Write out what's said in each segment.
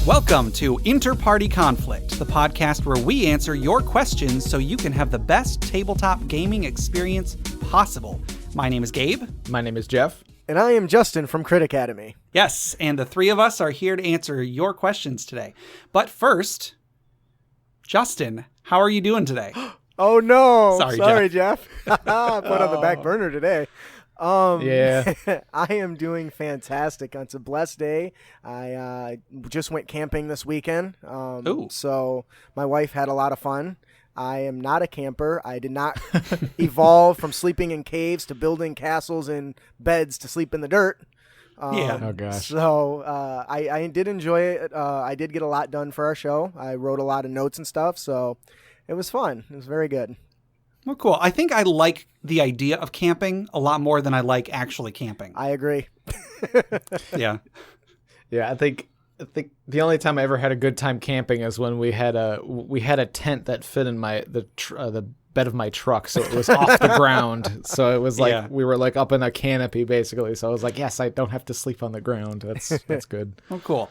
Welcome to InterPartyConflict, the podcast where we answer your questions so you can have the best tabletop gaming experience possible. My name is Gabe. My name is Jeff. And I am Justin from Crit Academy. Yes, and the three of us are here to answer your questions today. But first, Justin, how are you doing today? Oh, no. Sorry, Jeff. Put on the back burner today. Yeah. I am doing fantastic. It's a blessed day. I just went camping this weekend. So my wife had a lot of fun. I am not a camper. I did not evolve from sleeping in caves to building castles and beds to sleep in the dirt. Oh, gosh. So I did enjoy it. I did get a lot done for our show. I wrote a lot of notes and stuff, so it was fun. It was very good. Well, cool. I think I like the idea of camping a lot more than I like actually camping. I agree. Yeah. Yeah, I think the only time I ever had a good time camping is when we had a tent that fit in the bed of my truck, so it was off the ground. So it was like we were like up in a canopy basically. So I was like, yes, I don't have to sleep on the ground. That's good. Oh, cool.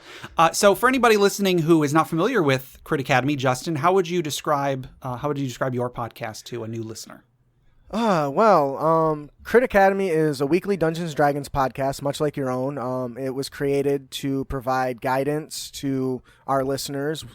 So for anybody listening who is not familiar with Crit Academy, Justin, how would you describe your podcast to a new listener? Crit Academy is a weekly Dungeons & Dragons podcast, much like your own. It was created to provide guidance to our listeners.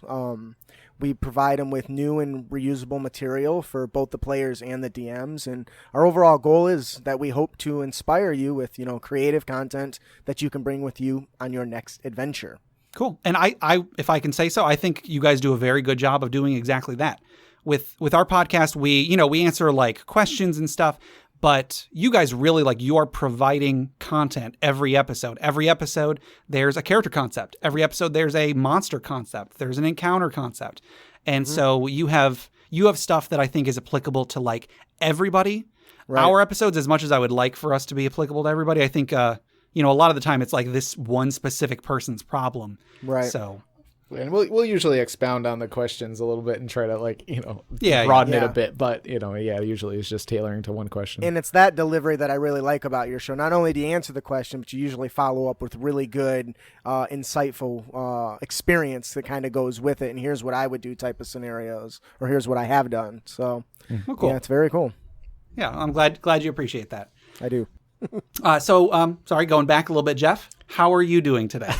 We provide them with new and reusable material for both the players and the DMs. And our overall goal is that we hope to inspire you with, creative content that you can bring with you on your next adventure. Cool. And I if I can say so, I think you guys do a very good job of doing exactly that. With our podcast, we answer like questions and stuff, but you guys really you are providing content every episode. Every episode, there's a character concept. Every episode, there's a monster concept. There's an encounter concept. And so you have stuff that I think is applicable to everybody. Right. Our episodes, as much as I would like for us to be applicable to everybody, I think, a lot of the time it's like this one specific person's problem. Right. So. And we'll usually expound on the questions a little bit and try to broaden it a bit, but usually it's just tailoring to one question. And it's that delivery that I really like about your show. Not only do you answer the question, but you usually follow up with really good, insightful experience that kind of goes with it. And here's what I would do type of scenarios, or here's what I have done. So, cool. Yeah, it's very cool. Yeah, I'm glad you appreciate that. I do. Sorry, going back a little bit, Jeff. How are you doing today?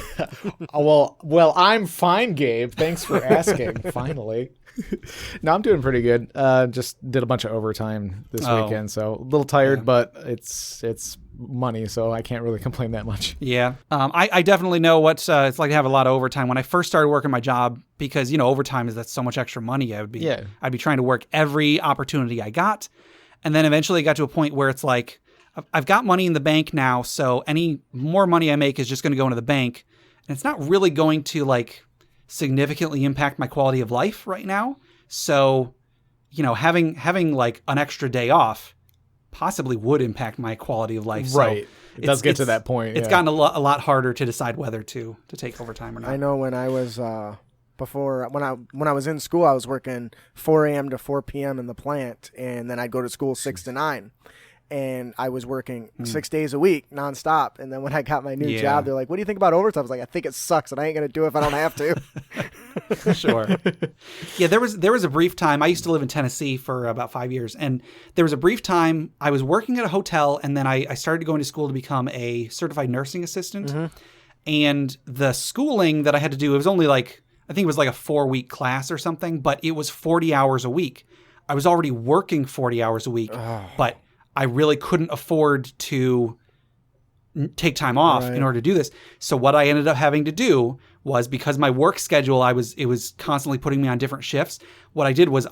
Well, I'm fine, Gabe. Thanks for asking. Finally. No, I'm doing pretty good. Just did a bunch of overtime this weekend, so a little tired, but it's money, so I can't really complain that much. Yeah. I definitely know what it's like to have a lot of overtime. When I first started working my job, because overtime that's so much extra money, I'd be trying to work every opportunity I got, and then eventually it got to a point where it's like, I've got money in the bank now, so any more money I make is just going to go into the bank. And it's not really going to significantly impact my quality of life right now. So, having an extra day off possibly would impact my quality of life. Right. So it does get to that point. It's gotten a lot harder to decide whether to take overtime or not. I know when I was when I was in school, I was working 4 a.m. to 4 p.m. in the plant, and then I'd go to school 6 to 9. And I was working 6 days a week nonstop. And then when I got my new job, they're like, what do you think about overtime? I was like, I think it sucks and I ain't going to do it if I don't have to. Sure. Yeah, there was a brief time. I used to live in Tennessee for about 5 years. And there was a brief time I was working at a hotel, and then I started going to school to become a certified nursing assistant. Mm-hmm. And the schooling that I had to do, it was only I think it was a 4-week class or something, but it was 40 hours a week. I was already working 40 hours a week, but I really couldn't afford to take time off in order to do this. So what I ended up having to do was, because my work schedule, it was constantly putting me on different shifts. What I did was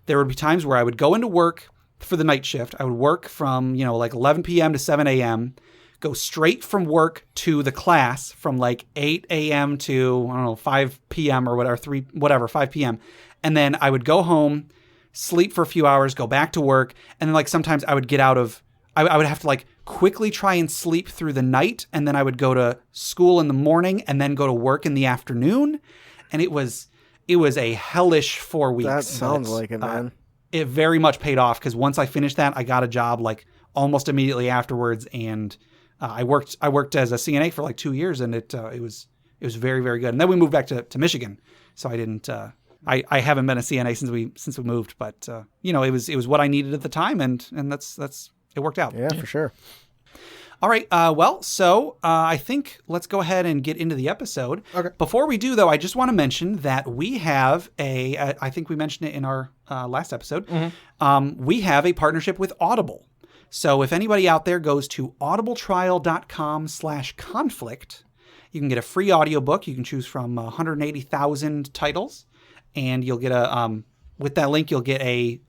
there would be times where I would go into work for the night shift. I would work from, 11 p.m. to 7 a.m., go straight from work to the class from 8 a.m. to, 5 p.m. or whatever, 5 p.m. And then I would go home, sleep for a few hours, go back to work, and then sometimes I would get out of, I would have to quickly try and sleep through the night, and then I would go to school in the morning and then go to work in the afternoon, and it was a hellish 4 weeks. That sounds like it, man. It very much paid off, because once I finished that, I got a job almost immediately afterwards, and I worked as a CNA for 2 years, and it was It was very, very good. And then we moved back to Michigan, so I didn't. I haven't been a CNA since we moved, but it was what I needed at the time, and that's it worked out. Yeah, for sure. All right. So I think let's go ahead and get into the episode. Okay. Before we do, though, I just want to mention that we have I think we mentioned it in our last episode. Mm-hmm. We have a partnership with Audible. So if anybody out there goes to audibletrial.com/conflict, you can get a free audiobook. You can choose from 180,000 titles, and you'll get with that link, you'll get a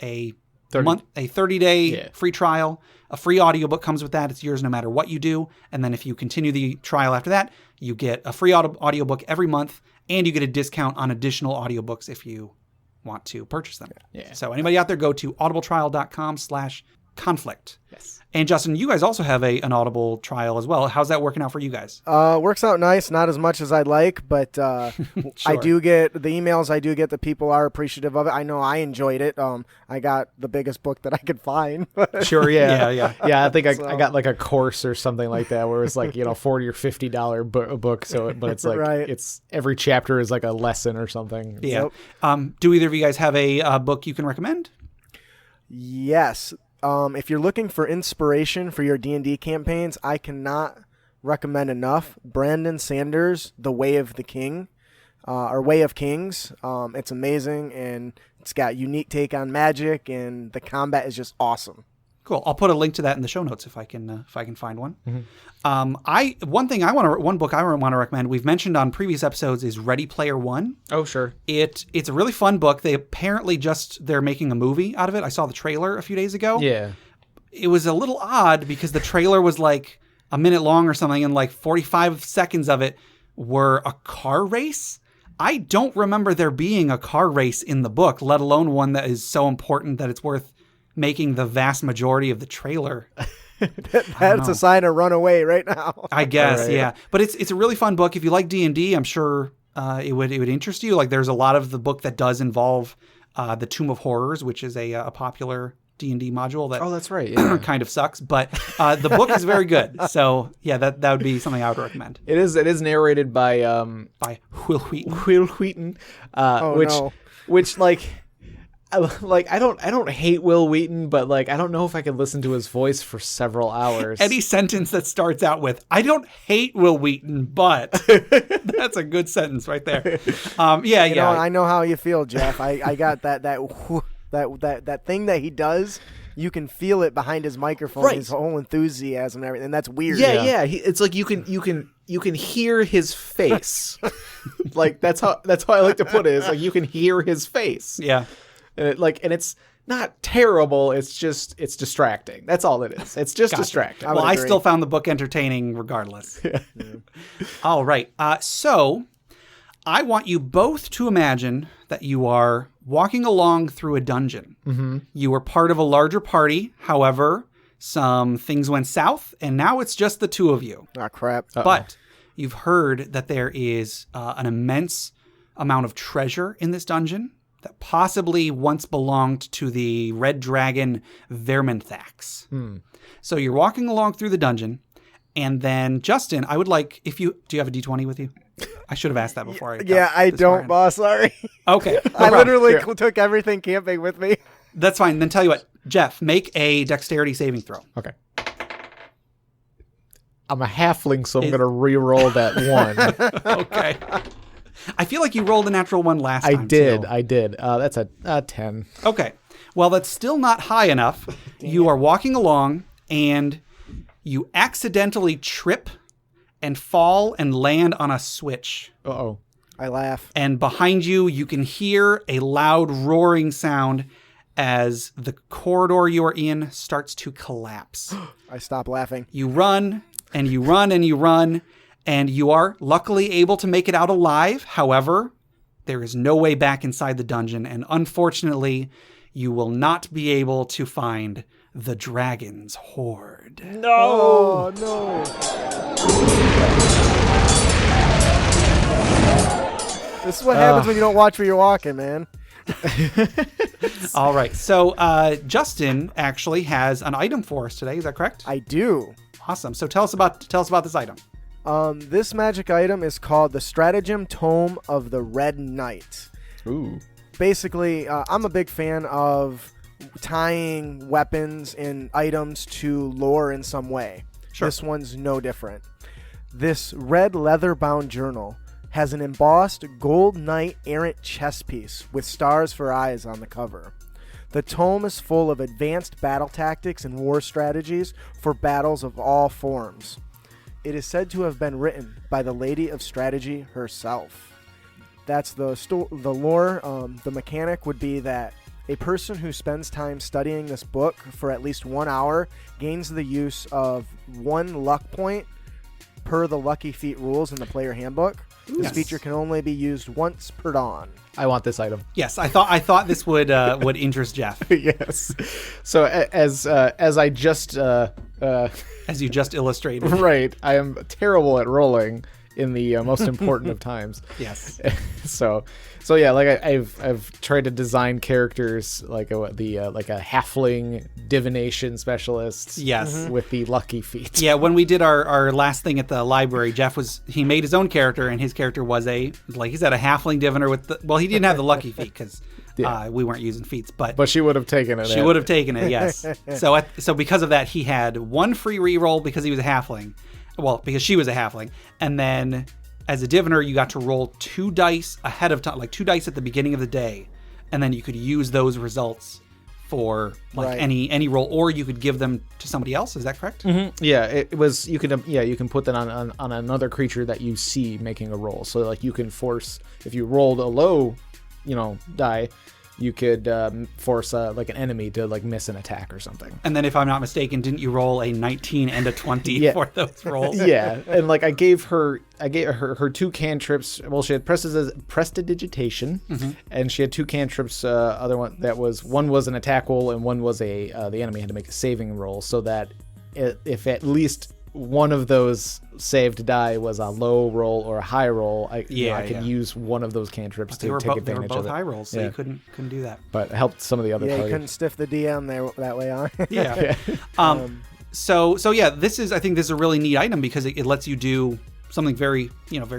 30-day free trial. A free audiobook comes with that. It's yours no matter what you do. And then if you continue the trial after that, you get a free audiobook every month, and you get a discount on additional audiobooks if you want to purchase them. Yeah. So anybody out there, go to audibletrial.com/conflict. Yes. And Justin, you guys also have an Audible trial as well. How's that working out for you guys? Works out nice, not as much as I'd like, but Sure. I do get the emails. I do get the people are appreciative of it. I know I enjoyed it. I got the biggest book that I could find. Sure, yeah. Yeah. Yeah, I think I got like a course or something like that where it's like, $40 or $50 book. So, but it's like, Right. it's every chapter is like a lesson or something. Yeah. Do either of you guys have a book you can recommend? Yes. If you're looking for inspiration for your D&D campaigns, I cannot recommend enough Brandon Sanders' The Way of the King, or Way of Kings. It's amazing, and it's got unique take on magic, and the combat is just awesome. Cool. I'll put a link to that in the show notes if I can find one. Mm-hmm. One book I want to recommend. We've mentioned on previous episodes is Ready Player One. Oh, sure. It's a really fun book. They apparently they're making a movie out of it. I saw the trailer a few days ago. Yeah. It was a little odd because the trailer was like a minute long or something, and like 45 seconds of it were a car race. I don't remember there being a car race in the book, let alone one that is so important that it's worth making the vast majority of the trailer. That's a sign of run away right now. I guess, Right. yeah. But it's a really fun book. If you like D&D, I'm sure it would interest you. Like there's a lot of the book that does involve the Tomb of Horrors, which is a popular D&D module that Oh, that's right. Yeah. kind of sucks. But the book is very good. So yeah, that would be something I would recommend. It is narrated by Will Wheaton. Will Wheaton, which I don't hate Will Wheaton, but like I don't know if I could listen to his voice for several hours. Any sentence that starts out with "I don't hate Will Wheaton, but," that's a good sentence right there. You know, I know how you feel, Jeff. I got that thing that he does. You can feel it behind his microphone, Right. his whole enthusiasm and everything. That's weird. Yeah. It's like you can hear his face. Like that's how I like to put it. It's like you can hear his face. Yeah. And it's not terrible. It's distracting. That's all it is. It's just distracting. I would Well, I agree. still found the book entertaining regardless. All right. So I want you both to imagine that you are walking along through a dungeon. Mm-hmm. You were part of a larger party. However, some things went south, and now it's just the two of you. Ah, crap. But you've heard that there is an immense amount of treasure in this dungeon that possibly once belonged to the red dragon Verminthax. So you're walking along through the dungeon, and then Justin, I would like do you have a D20 with you? I should have asked that before. I don't, boss. Sorry. Okay. No I problem. literally took everything camping with me. That's fine. Then tell you what, Jeff, make a dexterity saving throw. Okay. I'm a halfling, so I'm going to re-roll that one. Okay. I feel like you rolled a natural one last time. I did. That's a 10. Okay. Well, that's still not high enough. You are walking along, and you accidentally trip and fall and land on a switch. Uh-oh. I laugh. And behind you, you can hear a loud roaring sound as the corridor you are in starts to collapse. I stop laughing. You run, and you run, and you run, and you are luckily able to make it out alive. However, there is no way back inside the dungeon, and unfortunately, you will not be able to find the dragon's hoard. Oh, no. This is what happens when you don't watch where you're walking, man. All right. So Justin actually has an item for us today. Is that correct? I do. Awesome. So tell us about this item. This magic item is called the Stratagem Tome of the Red Knight. Ooh. Basically, I'm a big fan of tying weapons and items to lore in some way. Sure. This one's no different. This red leather-bound journal has an embossed gold knight errant chess piece with stars for eyes on the cover. The tome is full of advanced battle tactics and war strategies for battles of all forms. It is said to have been written by the Lady of Strategy herself. That's the lore. The mechanic would be that a person who spends time studying this book for at least 1 hour gains the use of 1 luck point per the Lucky Feet rules in the player handbook. This Yes. feature can only be used once per dawn. I want this item. Yes, I thought this would interest Jeff, Yes. So as I just as you just illustrated. right, I am terrible at rolling in the most important of times. Yes. So yeah, like I've tried to design characters like a halfling divination specialist. Yes. With the lucky feet. Yeah, when we did our last thing at the library, Jeff he made his own character, and his character was he said a halfling diviner with he didn't have the lucky feet because we weren't using feats, but she would have taken it. She would have taken it, yes. So because of that, he had 1 free reroll because he was a halfling. Well, because she was a halfling, and then as a diviner, you got to roll 2 dice ahead of time, like 2 dice at the beginning of the day, and then you could use those results for any roll, or you could give them to somebody else. Is that correct? Mm-hmm. Yeah, it was. You can put that on another creature that you see making a roll. So like you can force, if you rolled a low, die, you could force like an enemy to like miss an attack or something. And then, if I'm not mistaken, didn't you roll a 19 and a 20 for those rolls? Yeah, and like I gave her 2 cantrips. Well, she had prestidigitation, and she had 2 cantrips. Other one one was an attack roll, and one was the enemy had to make a saving roll, so that if at least one of those saved die was a low roll or a high roll, I could use one of those cantrips to take advantage of it. They were both high rolls, so you couldn't do that. But it helped some of the other Yeah, players. you couldn't stiff the DM there that way on. Yeah. So yeah, I think this is a really neat item because it lets you do something very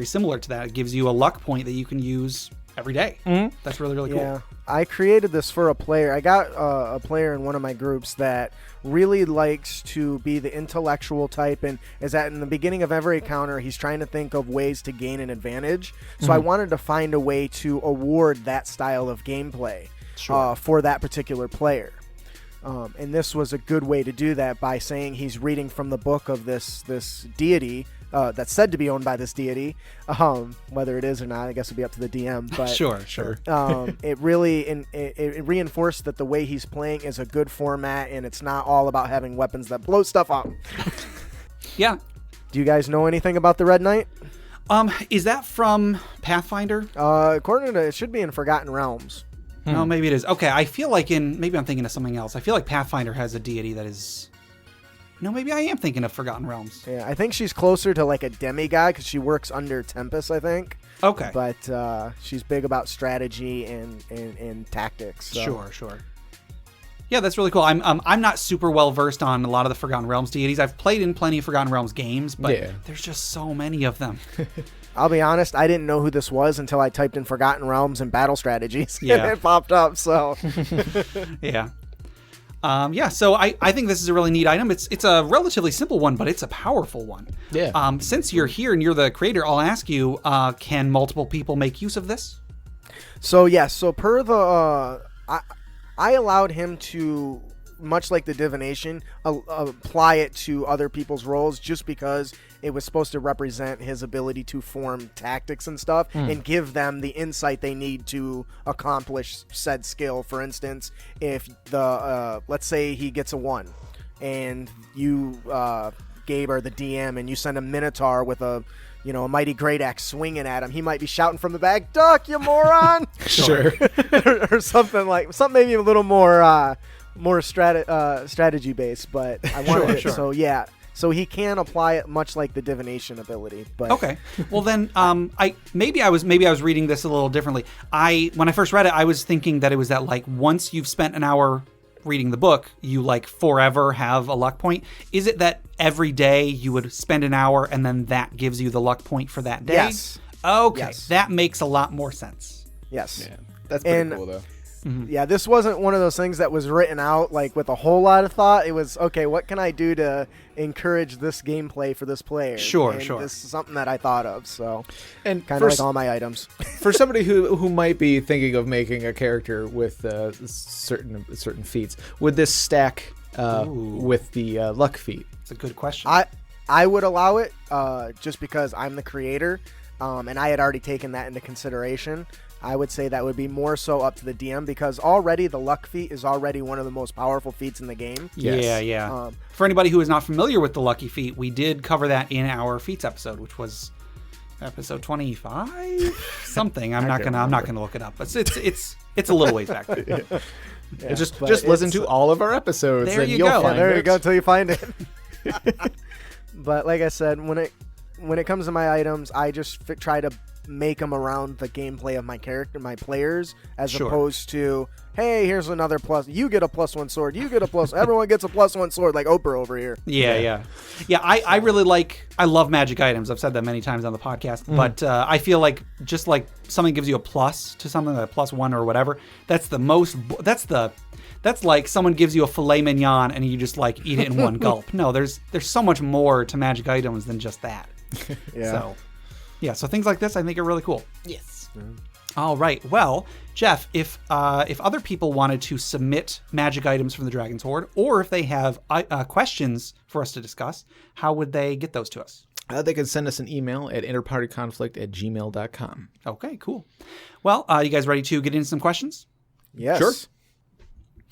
similar to that. It gives you a luck point that you can use every day. Mm-hmm. That's really, really cool. Yeah, I created this for a player. I got a player in one of my groups that really likes to be the intellectual type, and is that in the beginning of every encounter, he's trying to think of ways to gain an advantage. So I wanted to find a way to award that style of gameplay for that particular player. And this was a good way to do that by saying he's reading from the book of this deity that's said to be owned by this deity. Whether it is or not, I guess it'd be up to the DM. But Sure. it really it reinforced that the way he's playing is a good format, and it's not all about having weapons that blow stuff up. Yeah. Do you guys know anything about the Red Knight? Is that from Pathfinder? According to it should be in Forgotten Realms. No, maybe it is. Okay, I feel like maybe I'm thinking of something else. I feel like Pathfinder has a deity that is... No, maybe I am thinking of Forgotten Realms. Yeah, I think she's closer to like a demigod because she works under Tempest, I think. Okay. But she's big about strategy and tactics. So. Sure. Yeah, that's really cool. I'm not super well versed on a lot of the Forgotten Realms deities. I've played in plenty of Forgotten Realms games, but there's just so many of them. I'll be honest, I didn't know who this was until I typed in Forgotten Realms and battle strategies. Yeah. And it popped up, so. Yeah. So I think this is a really neat item. It's a relatively simple one, but it's a powerful one. Yeah. Since you're here and you're the creator, I'll ask you, can multiple people make use of this? So, yes. So, per the... I allowed him to, much like the divination, apply it to other people's roles just because it was supposed to represent his ability to form tactics and stuff and give them the insight they need to accomplish said skill. For instance, if let's say he gets a 1 and you, Gabe, are the DM, and you send a Minotaur with a mighty great axe swinging at him, he might be shouting from the back, "Duck, you moron!" Sure. or something maybe a little more strategy based. But I wanted it, so yeah. So he can apply it much like the divination ability. But okay, well then, I was reading this a little differently. When I first read it, I was thinking that it was that like once you've spent an hour reading the book, you like forever have a luck point. Is it that every day you would spend an hour and then that gives you the luck point for that day? Yes. Okay, Yes. that makes a lot more sense. Yes. Yeah, that's pretty cool though. Yeah, this wasn't one of those things that was written out like with a whole lot of thought. It was, okay, what can I do to encourage this gameplay for this player? Sure, and sure. This is something that I thought of, so And kind of like all my items. for somebody who might be thinking of making a character with certain feats, would this stack with the luck feat? It's a good question. I would allow it just because I'm the creator, and I had already taken that into consideration. I would say that would be more so up to the DM because already the luck feat is already one of the most powerful feats in the game. Yes. Yeah. For anybody who is not familiar with the lucky feat, we did cover that in our feats episode, which was episode 25 something. I'm not gonna look it up. But it's a little ways back. Yeah, just but listen to all of our episodes. There and you you'll go. Find there it. you go till you find it. But like I said, when it comes to my items, I just try to make them around the gameplay of my character, my players, as opposed to, hey, here's another plus. You get a +1 sword. You get a plus. Everyone gets a +1 sword, like Oprah over here. Yeah. I really I love magic items. I've said that many times on the podcast, but I feel like just like something gives you a plus to something, like a +1 or whatever. That's like someone gives you a filet mignon and you just like eat it in one gulp. No, there's so much more to magic items than just that. So things like this I think are really cool. Yes. All right. Well, Jeff, if other people wanted to submit magic items from the Dragon's Hoard, or if they have questions for us to discuss, how would they get those to us? They can send us an email at interpartyconflict@gmail.com. Okay, cool. Well, you guys ready to get into some questions? Yes. Sure.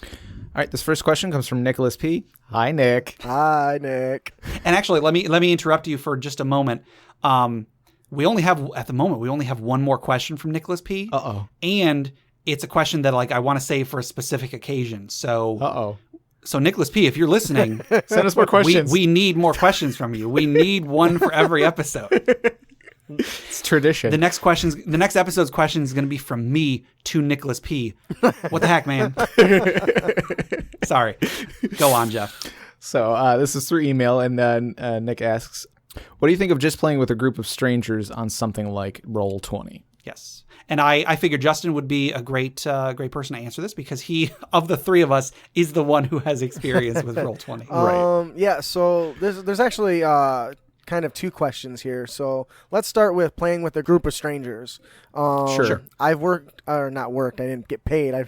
All right, this first question comes from Nicholas P. Hi, Nick. Hi, Nick. And actually, let me interrupt you for just a moment. We only have one more question from Nicholas P. And it's a question that like I want to save for a specific occasion. So Nicholas P, if you're listening, send us more questions. We need more questions from you. We need one for every episode. It's tradition. The next episode's question is going to be from me to Nicholas P. What the heck, man? Sorry. Go on, Jeff. So this is through email, and then Nick asks, what do you think of just playing with a group of strangers on something like Roll20? Yes. And I figured Justin would be a great person to answer this because he, of the three of us, is the one who has experience with Roll20. Right. Yeah, so there's actually kind of two questions here. So let's start with playing with a group of strangers. Sure. I've not worked. I didn't get paid.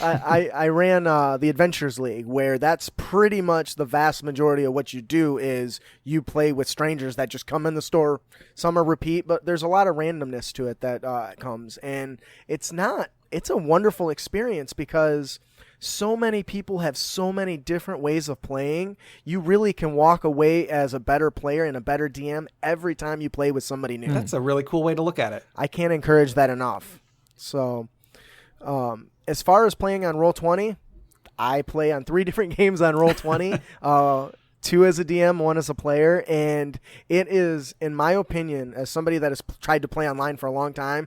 I ran the Adventures League, where that's pretty much the vast majority of what you do is you play with strangers that just come in the store. Some are repeat, but there's a lot of randomness to it that comes, and it's a wonderful experience because so many people have so many different ways of playing. You really can walk away as a better player and a better DM every time you play with somebody new. That's a really cool way to look at it. I can't encourage that enough. So, as far as playing on Roll20, I play on 3 different games on Roll20. 2 as a DM, 1 as a player, and it is, in my opinion, as somebody that has tried to play online for a long time,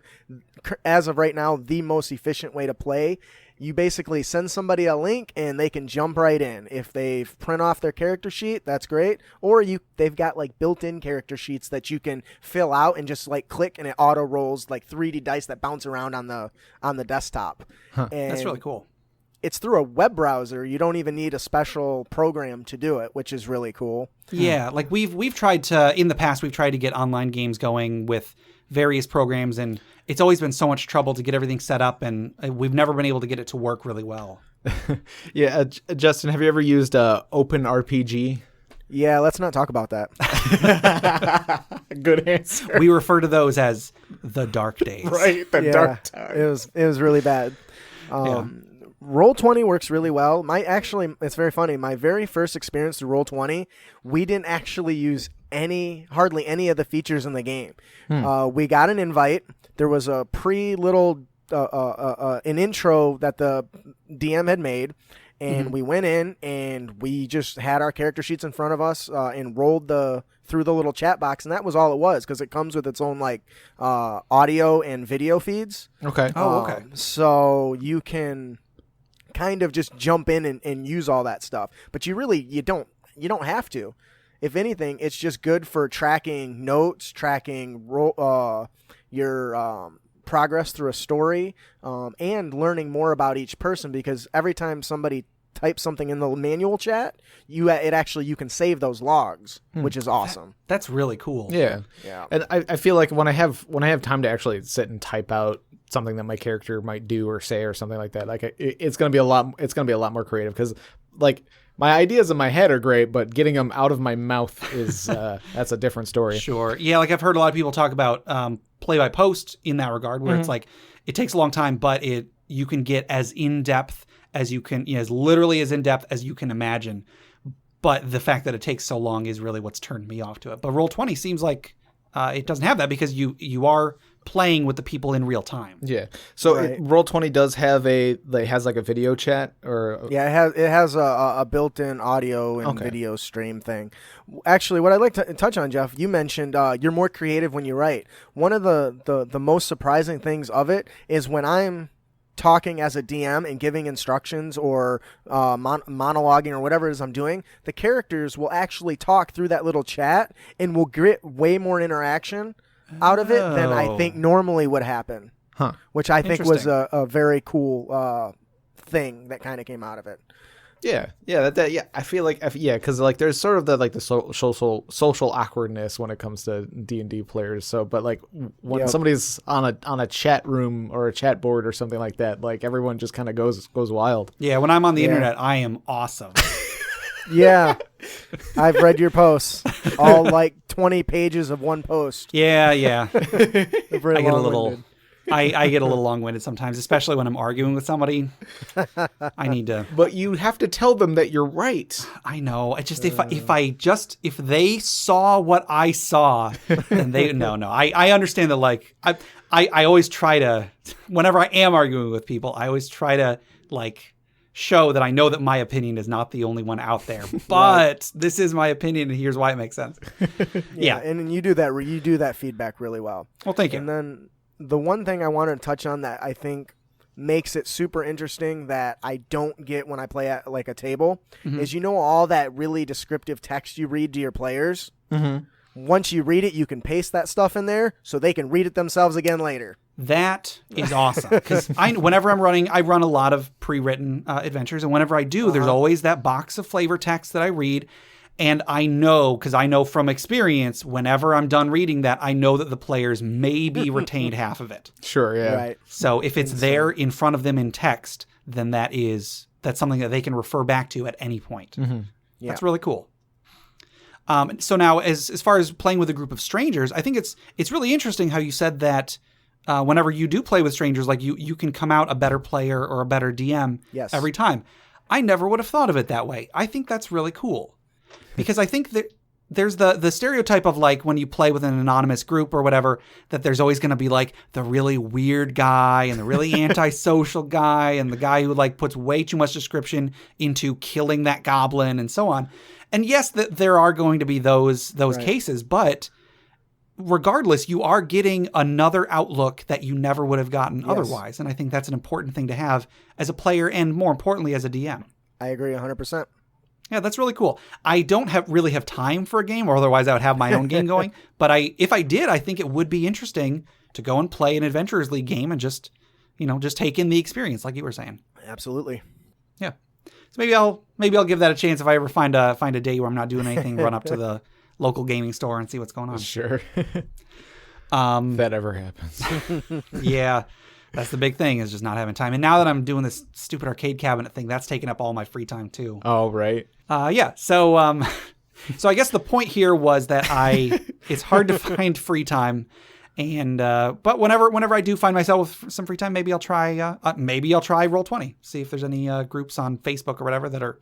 as of right now, the most efficient way to play. You basically send somebody a link and they can jump right in. If they print off their character sheet, that's great. Or they've got like built-in character sheets that you can fill out and just like click and it auto rolls like 3D dice that bounce around on the desktop. And that's really cool. It's through a web browser. You don't even need a special program to do it, which is really cool. Yeah, like we've tried to in the past. We've tried to get online games going with various programs, and it's always been so much trouble to get everything set up, and we've never been able to get it to work really well. Yeah, Justin, have you ever used OpenRPG? Yeah, let's not talk about that. Good answer. We refer to those as the dark days. Right, the dark times. It was really bad. Roll20 works really well. It's very funny. My very first experience through Roll20, we didn't actually use hardly any of the features in the game. We got an invite. There was a an intro that the DM had made, and we went in and we just had our character sheets in front of us and rolled through the little chat box, and that was all it was because it comes with its own like audio and video feeds. Okay. Oh, okay. So you can kind of just jump in and use all that stuff. But you don't have to. If anything, it's just good for tracking notes, tracking your progress through a story, and learning more about each person, because every time somebody types something in the manual chat, you can save those logs, which is awesome. That's really cool. Yeah. Yeah. And I feel like when I have time to actually sit and type out something that my character might do or say or something like that, like it's gonna be a lot more creative, because like my ideas in my head are great, but getting them out of my mouth is that's a different story. Sure. Yeah, like I've heard a lot of people talk about play by post in that regard, where it's like it takes a long time, but you can get as in depth as you can, as literally as in depth as you can imagine. But the fact that it takes so long is really what's turned me off to it. But Roll20 seems like it doesn't have that, because you are playing with the people in real time. Yeah. So Right. Roll20 does have has like a video chat, or Yeah, it has a built-in audio and video stream thing. Actually, what I'd like to touch on, Jeff, you mentioned you're more creative when you write. One of the most surprising things of it is when I'm talking as a DM and giving instructions or monologuing or whatever it is I'm doing, the characters will actually talk through that little chat and will get way more interaction out of it than I think normally would happen. Huh. Which I think was a very cool thing that kind of came out of it. Yeah. I feel like because like there's sort of the social awkwardness when it comes to D&D players. So, but like when somebody's on a chat room or a chat board or something like that, like everyone just kind of goes wild. Yeah, when I'm on the internet, I am awesome. Yeah, I've read your posts, all like 20 pages of one post. Yeah. Very I get a little long-winded sometimes, especially when I'm arguing with somebody. I need to. But you have to tell them that you're right. I know. I just if they saw what I saw, then they no. I understand that. Like I always try to, whenever I am arguing with people, I always try to like show that I know that my opinion is not the only one out there, but this is my opinion, and here's why it makes sense. Yeah, and you do that feedback really well. Well, thank you. And then the one thing I want to touch on that I think makes it super interesting that I don't get when I play at like a table is, all that really descriptive text you read to your players. Once you read it, you can paste that stuff in there so they can read it themselves again later. That is awesome, because whenever I'm running, I run a lot of pre-written adventures, and whenever I do, there's always that box of flavor text that I read, and I know, because I know from experience, whenever I'm done reading that, I know that the players maybe retained half of it. Sure, yeah. Right. So if it's there in front of them in text, then that's something that they can refer back to at any point. Yeah. That's really cool. So now, as far as playing with a group of strangers, I think it's really interesting how you said that whenever you do play with strangers, like you can come out a better player or a better DM every time. I never would have thought of it that way. I think that's really cool, because I think that there's the stereotype of like when you play with an anonymous group or whatever, that there's always going to be like the really weird guy and the really antisocial guy and the guy who like puts way too much description into killing that goblin and so on. And yes, there are going to be those cases, but regardless, you are getting another outlook that you never would have gotten otherwise. And I think that's an important thing to have as a player, and more importantly, as a DM. I agree 100%. Yeah, that's really cool. I don't really have time for a game, or otherwise I would have my own game going. But if I did, I think it would be interesting to go and play an Adventurers League game and just take in the experience, like you were saying. Absolutely. Yeah. So maybe I'll give that a chance if I ever find a day where I'm not doing anything. Run up to the local gaming store and see what's going on. Sure. That ever happens. Yeah. That's the big thing, is just not having time. And now that I'm doing this stupid arcade cabinet thing, that's taking up all my free time too. Oh, right. Yeah. So I guess the point here was that it's hard to find free time. And but whenever I do find myself with some free time, maybe I'll try Roll20. See if there's any groups on Facebook or whatever that are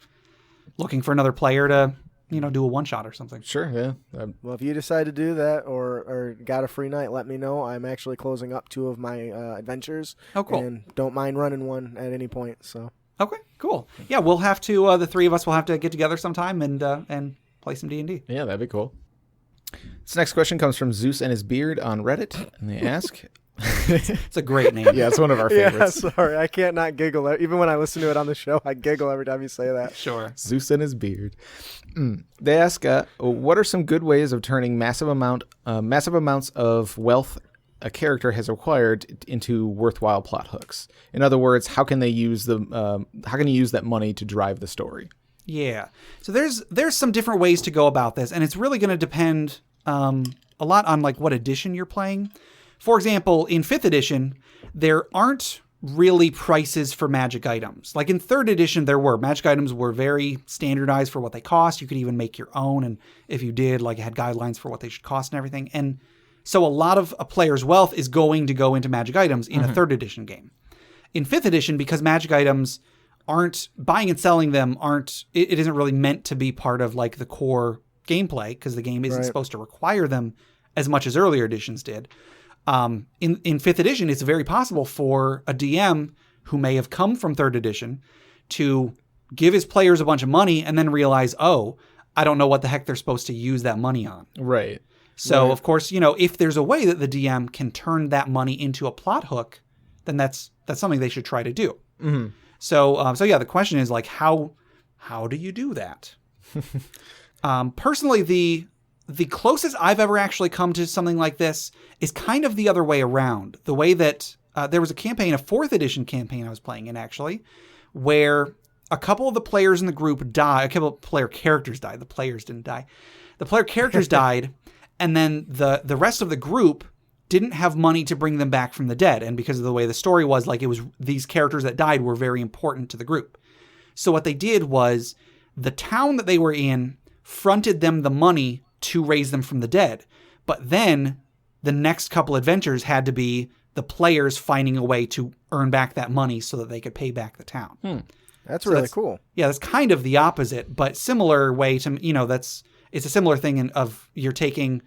looking for another player to do a one shot or something. Sure, yeah. Well, if you decide to do that or got a free night, let me know. I'm actually closing up 2 of my adventures. Oh, cool. And don't mind running one at any point. So. Okay, cool. Yeah, we'll have to. The 3 of us will have to get together sometime and play some D&D. Yeah, that'd be cool. This next question comes from Zeus and his beard on Reddit, and they ask, It's a great name. Yeah, it's one of our Yeah, favorites. sorry, I can't not giggle. Even when I listen to it on the show, I giggle every time you say that. Sure. Zeus and his beard. They ask, what are some good ways of turning massive amounts of wealth a character has acquired into worthwhile plot hooks? In other words, how can you use that money to drive the story? Yeah. So there's some different ways to go about this, and it's really going to depend a lot on like what edition you're playing. For example, in 5th edition, there aren't really prices for magic items. Like in 3rd edition, there were. Magic items were very standardized for what they cost. You could even make your own, and if you did, like it had guidelines for what they should cost and everything. And so a lot of a player's wealth is going to go into magic items in a 3rd edition game. In 5th edition, because magic items aren't, buying and selling them it isn't really meant to be part of like the core gameplay, because the game isn't supposed to require them as much as earlier editions did. In 5th edition, it's very possible for a DM who may have come from 3rd edition to give his players a bunch of money and then realize, oh, I don't know what the heck they're supposed to use that money on. Right. So, of course, if there's a way that the DM can turn that money into a plot hook, then that's something they should try to do. Mm-hmm. So yeah, the question is like, how do you do that? Personally, the closest I've ever actually come to something like this is kind of the other way around. The way that there was a 4th edition campaign I was playing in actually, where a couple of the players in the group died. A couple of player characters died. The players didn't die. The player characters died, and then the rest of the group didn't have money to bring them back from the dead. And because of the way the story was, like, it was these characters that died were very important to the group. So what they did was the town that they were in fronted them the money to raise them from the dead. But then the next couple adventures had to be the players finding a way to earn back that money so that they could pay back the town. That's really cool. Yeah, that's kind of the opposite, but similar way to, it's a similar thing of you're taking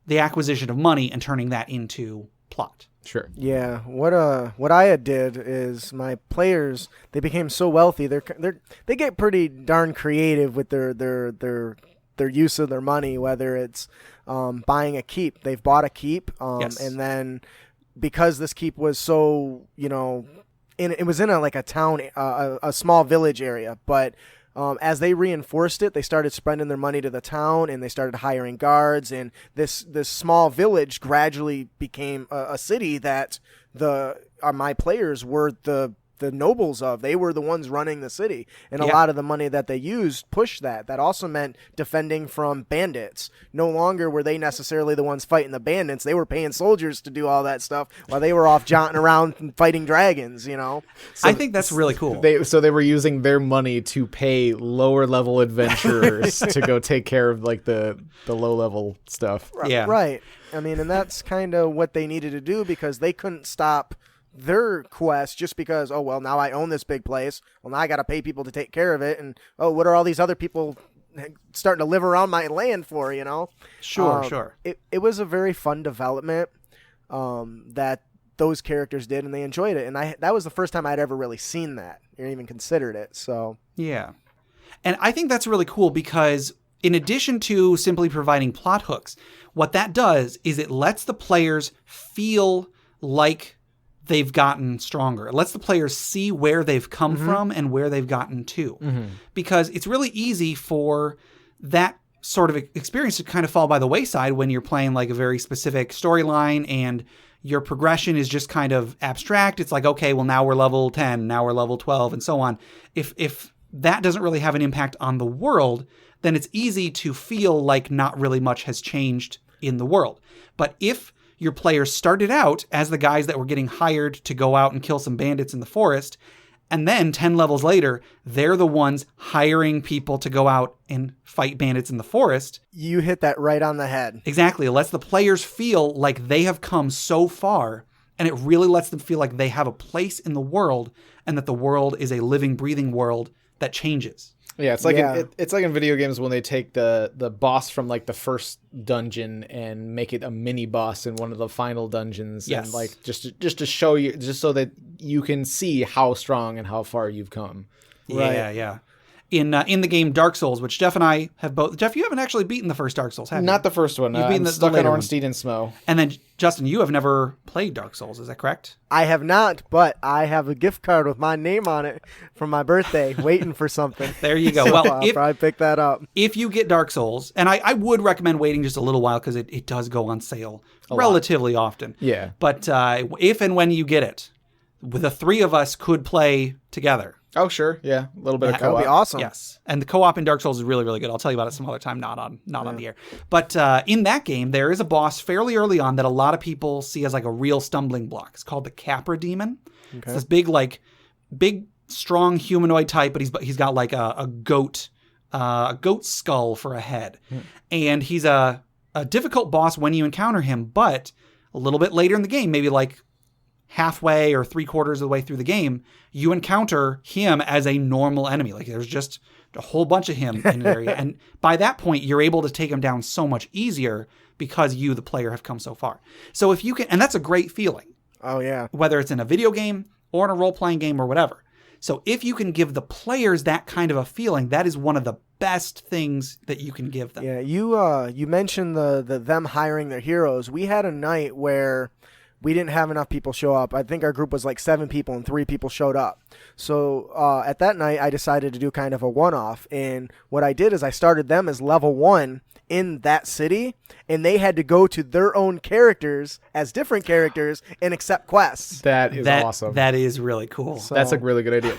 the acquisition of money and turning that into plot. Sure. Yeah. What I did is my players, they became so wealthy. They get pretty darn creative with their use of their money, whether it's buying a keep. They've bought a keep, Yes. and then because this keep was so, it was in a town, a small village area, but as they reinforced it, they started spending their money to the town, and they started hiring guards, and this small village gradually became a city that my players were the nobles of. They were the ones running the city, and a lot of the money that they used pushed that. That also meant defending from bandits. No longer were they necessarily the ones fighting the bandits. They were paying soldiers to do all that stuff while they were off jaunting around and fighting dragons, So I think that's really cool. They were using their money to pay lower level adventurers to go take care of like the low level stuff. Yeah. Right. I mean, and that's kind of what they needed to do, because they couldn't stop their quest just because, oh, well, now I own this big place. Well, now I got to pay people to take care of it. And, oh, what are all these other people starting to live around my land for, Sure. It was a very fun development that those characters did, and they enjoyed it. And that was the first time I'd ever really seen that or even considered it. So yeah. And I think that's really cool because in addition to simply providing plot hooks, what that does is it lets the players feel like they've gotten stronger. It lets the players see where they've come from and where they've gotten to. Because it's really easy for that sort of experience to kind of fall by the wayside when you're playing like a very specific storyline and your progression is just kind of abstract. It's like, okay, well, now we're level 10, now we're level 12, and so on. If that doesn't really have an impact on the world, then it's easy to feel like not really much has changed in the world. But if your players started out as the guys that were getting hired to go out and kill some bandits in the forest, and then 10 levels later, they're the ones hiring people to go out and fight bandits in the forest. You hit that right on the head. Exactly. It lets the players feel like they have come so far, and it really lets them feel like they have a place in the world and that the world is a living, breathing world that changes. Yeah, it's like it's like in video games when they take the boss from like the first dungeon and make it a mini boss in one of the final dungeons, and like just to show you, just so that you can see how strong and how far you've come. Yeah, yeah. in the game Dark Souls, which Jeff and I have both. Jeff, you haven't actually beaten the first Dark Souls, have you? Not the first one. You've beaten I'm the stuck later on one. Ornstein and Smo. And then, Justin, you have never played Dark Souls. Is that correct? I have not, but I have a gift card with my name on it from my birthday, waiting for something. There you go. So Well, I'll probably pick that up. if you get Dark Souls, and I would recommend waiting just a little while because it does go on sale relatively often. Yeah. But if and when you get it, the three of us could play together. Oh, sure. Yeah. A little bit of That co-op. would be awesome. Yes, and the co-op in Dark Souls is really, really good. I'll tell you about it some other time, not on the air. But in that game, there is a boss fairly early on that a lot of people see as like a real stumbling block. It's called the Capra Demon. Okay. It's this big, strong humanoid type, but he's got like a goat skull for a head, and he's a difficult boss when you encounter him. But a little bit later in the game, maybe like halfway or 3/4 of the way through the game, you encounter him as a normal enemy. Like there's just a whole bunch of him in an area. And by that point, you're able to take him down so much easier because you, the player, have come so far. So if you can, and that's a great feeling. Oh, yeah. Whether it's in a video game or in a role-playing game or whatever. So if you can give the players that kind of a feeling, that is one of the best things that you can give them. Yeah, you mentioned the them hiring their heroes. We had a night where we didn't have enough people show up. I think our group was like 7 people and 3 people showed up. So at that night, I decided to do kind of a one-off. And what I did is I started them as level 1 in that city, and they had to go to their own characters as different characters and accept quests. That is awesome. That is really cool. So, that's a really good idea.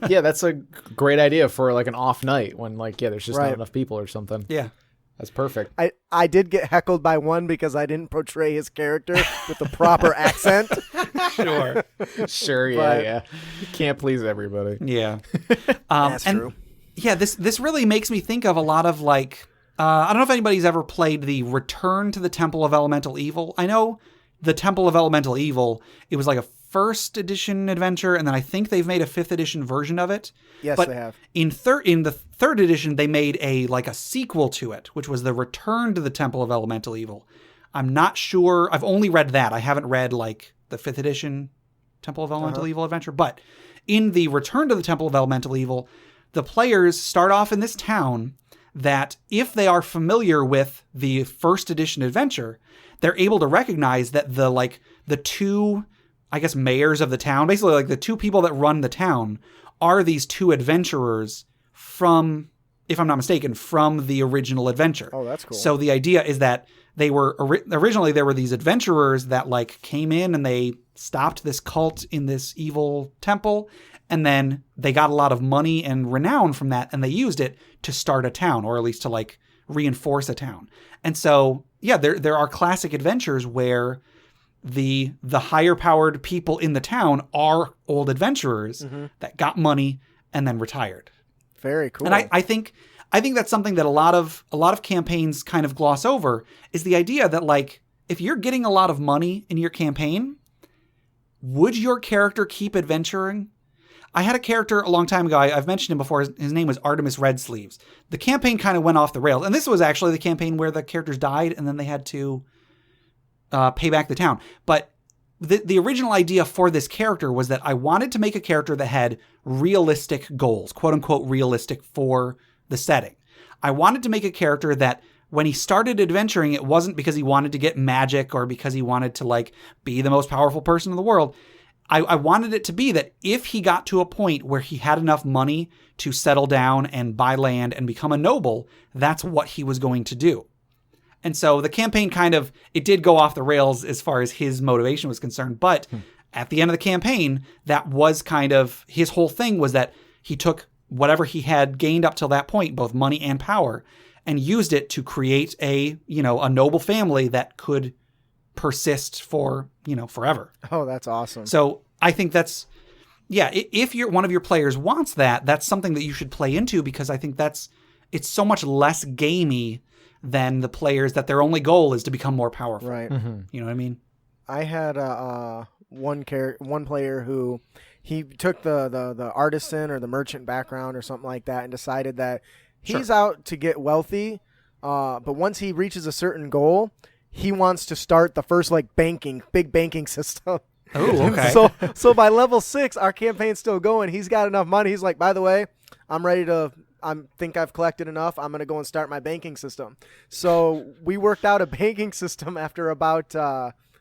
Yeah, that's a great idea for like an off night when there's just not enough people or something. Yeah. That's perfect. I did get heckled by one because I didn't portray his character with the proper accent. Sure, yeah. You can't please everybody. Yeah. That's true. Yeah, this really makes me think of a lot of like, I don't know if anybody's ever played the Return to the Temple of Elemental Evil. I know the Temple of Elemental Evil, it was like a first edition adventure, and then I think they've made a 5th edition version of it. Yes, but they have. In the 3rd edition, they made a sequel to it, which was the Return to the Temple of Elemental Evil. I'm not sure. I've only read that. I haven't read like the 5th edition Temple of Elemental Evil adventure. But in the Return to the Temple of Elemental Evil, the players start off in this town that if they are familiar with the 1st edition adventure, they're able to recognize that the two, I guess, mayors of the town, basically like the 2 people that run the town, are these 2 adventurers from, if I'm not mistaken, from the original adventure. Oh, that's cool. So the idea is that they were originally there were these adventurers that like came in and they stopped this cult in this evil temple, and then they got a lot of money and renown from that, and they used it to start a town, or at least to like reinforce a town. And so yeah, there are classic adventures where the higher powered people in the town are old adventurers that got money and then retired. Very cool. And I think that's something that a lot of campaigns kind of gloss over, is the idea that like if you're getting a lot of money in your campaign, would your character keep adventuring? I had a character a long time ago. I've mentioned him before. His name was Artemis Red Sleeves. The campaign kind of went off the rails, and this was actually the campaign where the characters died and then they had to pay back the town. But the original idea for this character was that I wanted to make a character that had realistic goals, quote unquote realistic for the setting. I wanted to make a character that when he started adventuring, it wasn't because he wanted to get magic or because he wanted to like be the most powerful person in the world. I wanted it to be that if he got to a point where he had enough money to settle down and buy land and become a noble, that's what he was going to do. And so the campaign it did go off the rails as far as his motivation was concerned. But at the end of the campaign, that was kind of his whole thing, was that he took whatever he had gained up till that point, both money and power, and used it to create a noble family that could persist for, forever. Oh, that's awesome. So I think that's, if one of your players wants that, that's something that you should play into, because I think it's so much less gamey than the players that their only goal is to become more powerful. Right. Mm-hmm. You know what I mean? I had one player who he took the artisan or the merchant background or something like that and decided that he's out to get wealthy, but once he reaches a certain goal, he wants to start the first big banking system. Oh, okay. So by level 6, our campaign's still going. He's got enough money. He's like, by the way, I'm ready to think I've collected enough. I'm going to go and start my banking system. So we worked out a banking system after about,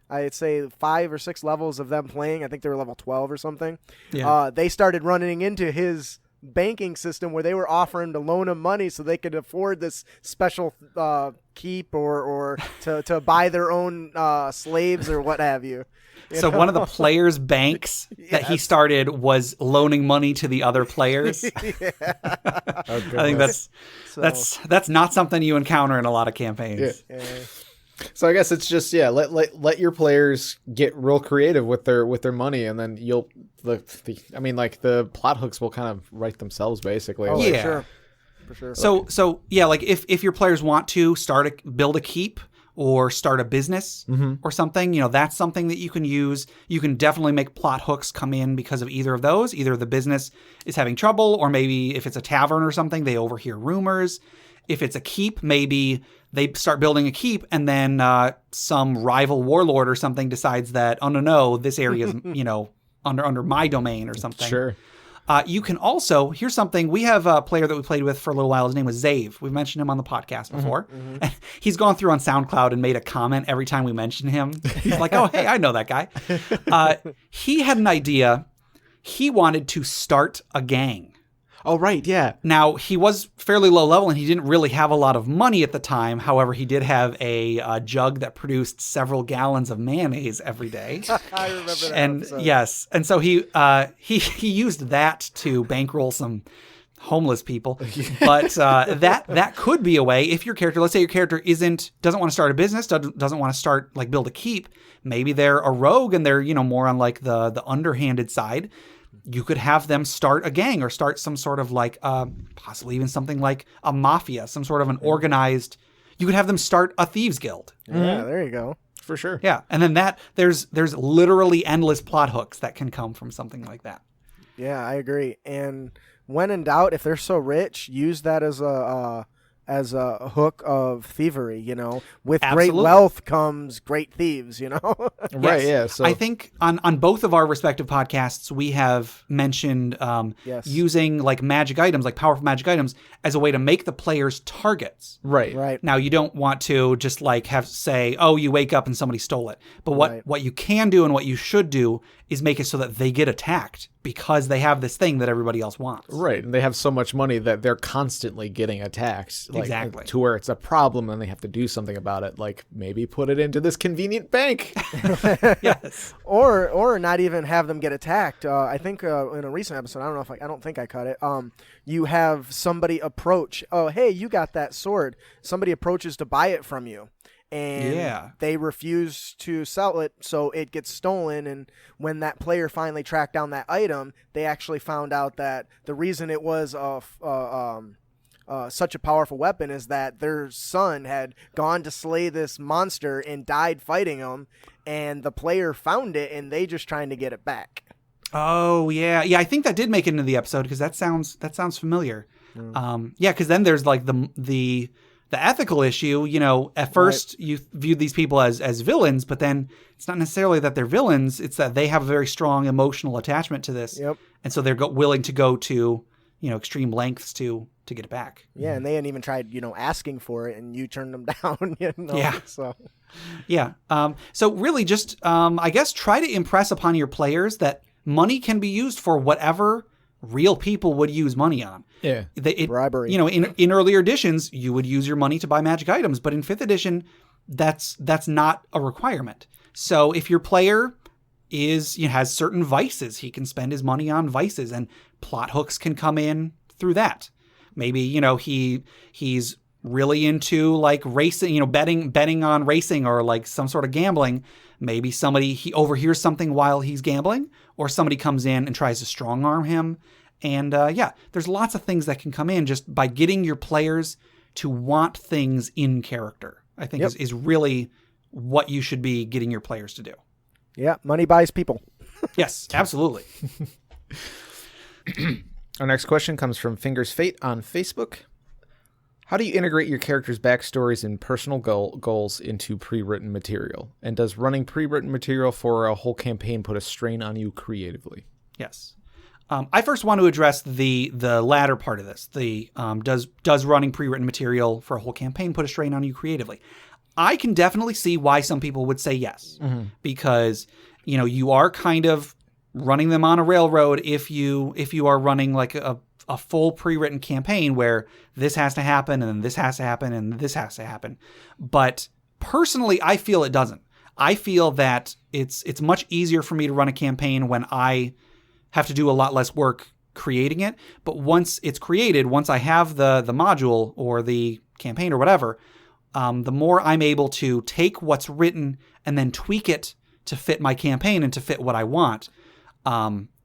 I'd say 5 or 6 levels of them playing. I think they were level 12 or something. Yeah. They started running into his banking system where they were offering to loan him money so they could afford this special keep or to buy their own slaves or what have you. So one of the players' banks that he started was loaning money to the other players. I think that's not something you encounter in a lot of campaigns. Yeah. So I guess it's just let your players get real creative with their money, and then the plot hooks will kind of write themselves basically. Oh, yeah, for sure. So yeah, like if your players want to build a keep or start a business or something, that's something that you can use. You can definitely make plot hooks come in because of either of those. Either the business is having trouble, or maybe if it's a tavern or something, they overhear rumors. If it's a keep, maybe they start building a keep, and then some rival warlord or something decides that, oh no, this area is under my domain or something. Sure. You can also, here's something, we have a player that we played with for a little while. His name was Zave. We've mentioned him on the podcast before. And he's gone through on SoundCloud and made a comment every time we mention him. He's like, oh, hey, I know that guy. He had an idea. He wanted to start a gang. Oh, right, yeah. Now, he was fairly low level, and he didn't really have a lot of money at the time. However, he did have a jug that produced several gallons of mayonnaise every day. I remember that episode. Yes, and so he used that to bankroll some homeless people. But that could be a way if your character, let's say your character doesn't want to start a business, doesn't want to build a keep. Maybe they're a rogue and they're more on like the underhanded side. You could have them start a gang or start some sort of like possibly even something like a mafia, some sort of an organized. You could have them start a thieves guild. Yeah, there you go. For sure. Yeah, and then there's literally endless plot hooks that can come from something like that. Yeah, I agree. And when in doubt, if they're so rich, use that as a hook of thievery. With Absolutely. great wealth comes great thieves. Right. Yes. Yeah. So I think on both of our respective podcasts, we have mentioned using like magic items, like powerful magic items, as a way to make the players targets. right. Now, you don't want to just like have say, oh, you wake up and somebody stole it. But what you can do and what you should do is make it so that they get attacked because they have this thing that everybody else wants. Right, and they have so much money that they're constantly getting attacked. Exactly. To where it's a problem and they have to do something about it, like maybe put it into this convenient bank. Yes. Or not even have them get attacked. I think in a recent episode, I don't think I cut it. You have somebody approach. Oh, hey, you got that sword. Somebody approaches to buy it from you. And they refuse to sell it, so it gets stolen. And when that player finally tracked down that item, they actually found out that the reason it was such a powerful weapon is that their son had gone to slay this monster and died fighting him, and the player found it, and they just trying to get it back. Oh yeah. I think that did make it into the episode because that sounds familiar. Because then there's like the ethical issue, at first you viewed these people as villains, but then it's not necessarily that they're villains. It's that they have a very strong emotional attachment to this. Yep. And so they're willing to go to, extreme lengths to get it back. Yeah. And they hadn't even tried, asking for it, and you turned them down, Yeah. So. Yeah. So really just, I guess, try to impress upon your players that money can be used for whatever real people would use money on. Yeah. Bribery. In earlier editions, you would use your money to buy magic items, but in 5th edition, that's not a requirement. So if your player has certain vices, he can spend his money on vices, and plot hooks can come in through that. Maybe, he's really into like racing, betting on racing or like some sort of gambling. Maybe he overhears something while he's gambling, or somebody comes in and tries to strong arm him. And there's lots of things that can come in just by getting your players to want things in character, I think is really what you should be getting your players to do. Yeah, money buys people. Yes, absolutely. Our next question comes from Fingers Fate on Facebook. How do you integrate your characters' backstories and personal goals into pre-written material? And does running pre-written material for a whole campaign put a strain on you creatively? Yes. I first want to address the latter part of this. The does running pre-written material for a whole campaign put a strain on you creatively? I can definitely see why some people would say yes, because you are kind of running them on a railroad if you are running like a full pre-written campaign where this has to happen and then this has to happen and this has to happen. But personally, I feel it doesn't. I feel that it's much easier for me to run a campaign when I have to do a lot less work creating it. But once it's created, once I have the module or the campaign or whatever, the more I'm able to take what's written and then tweak it to fit my campaign and to fit what I want.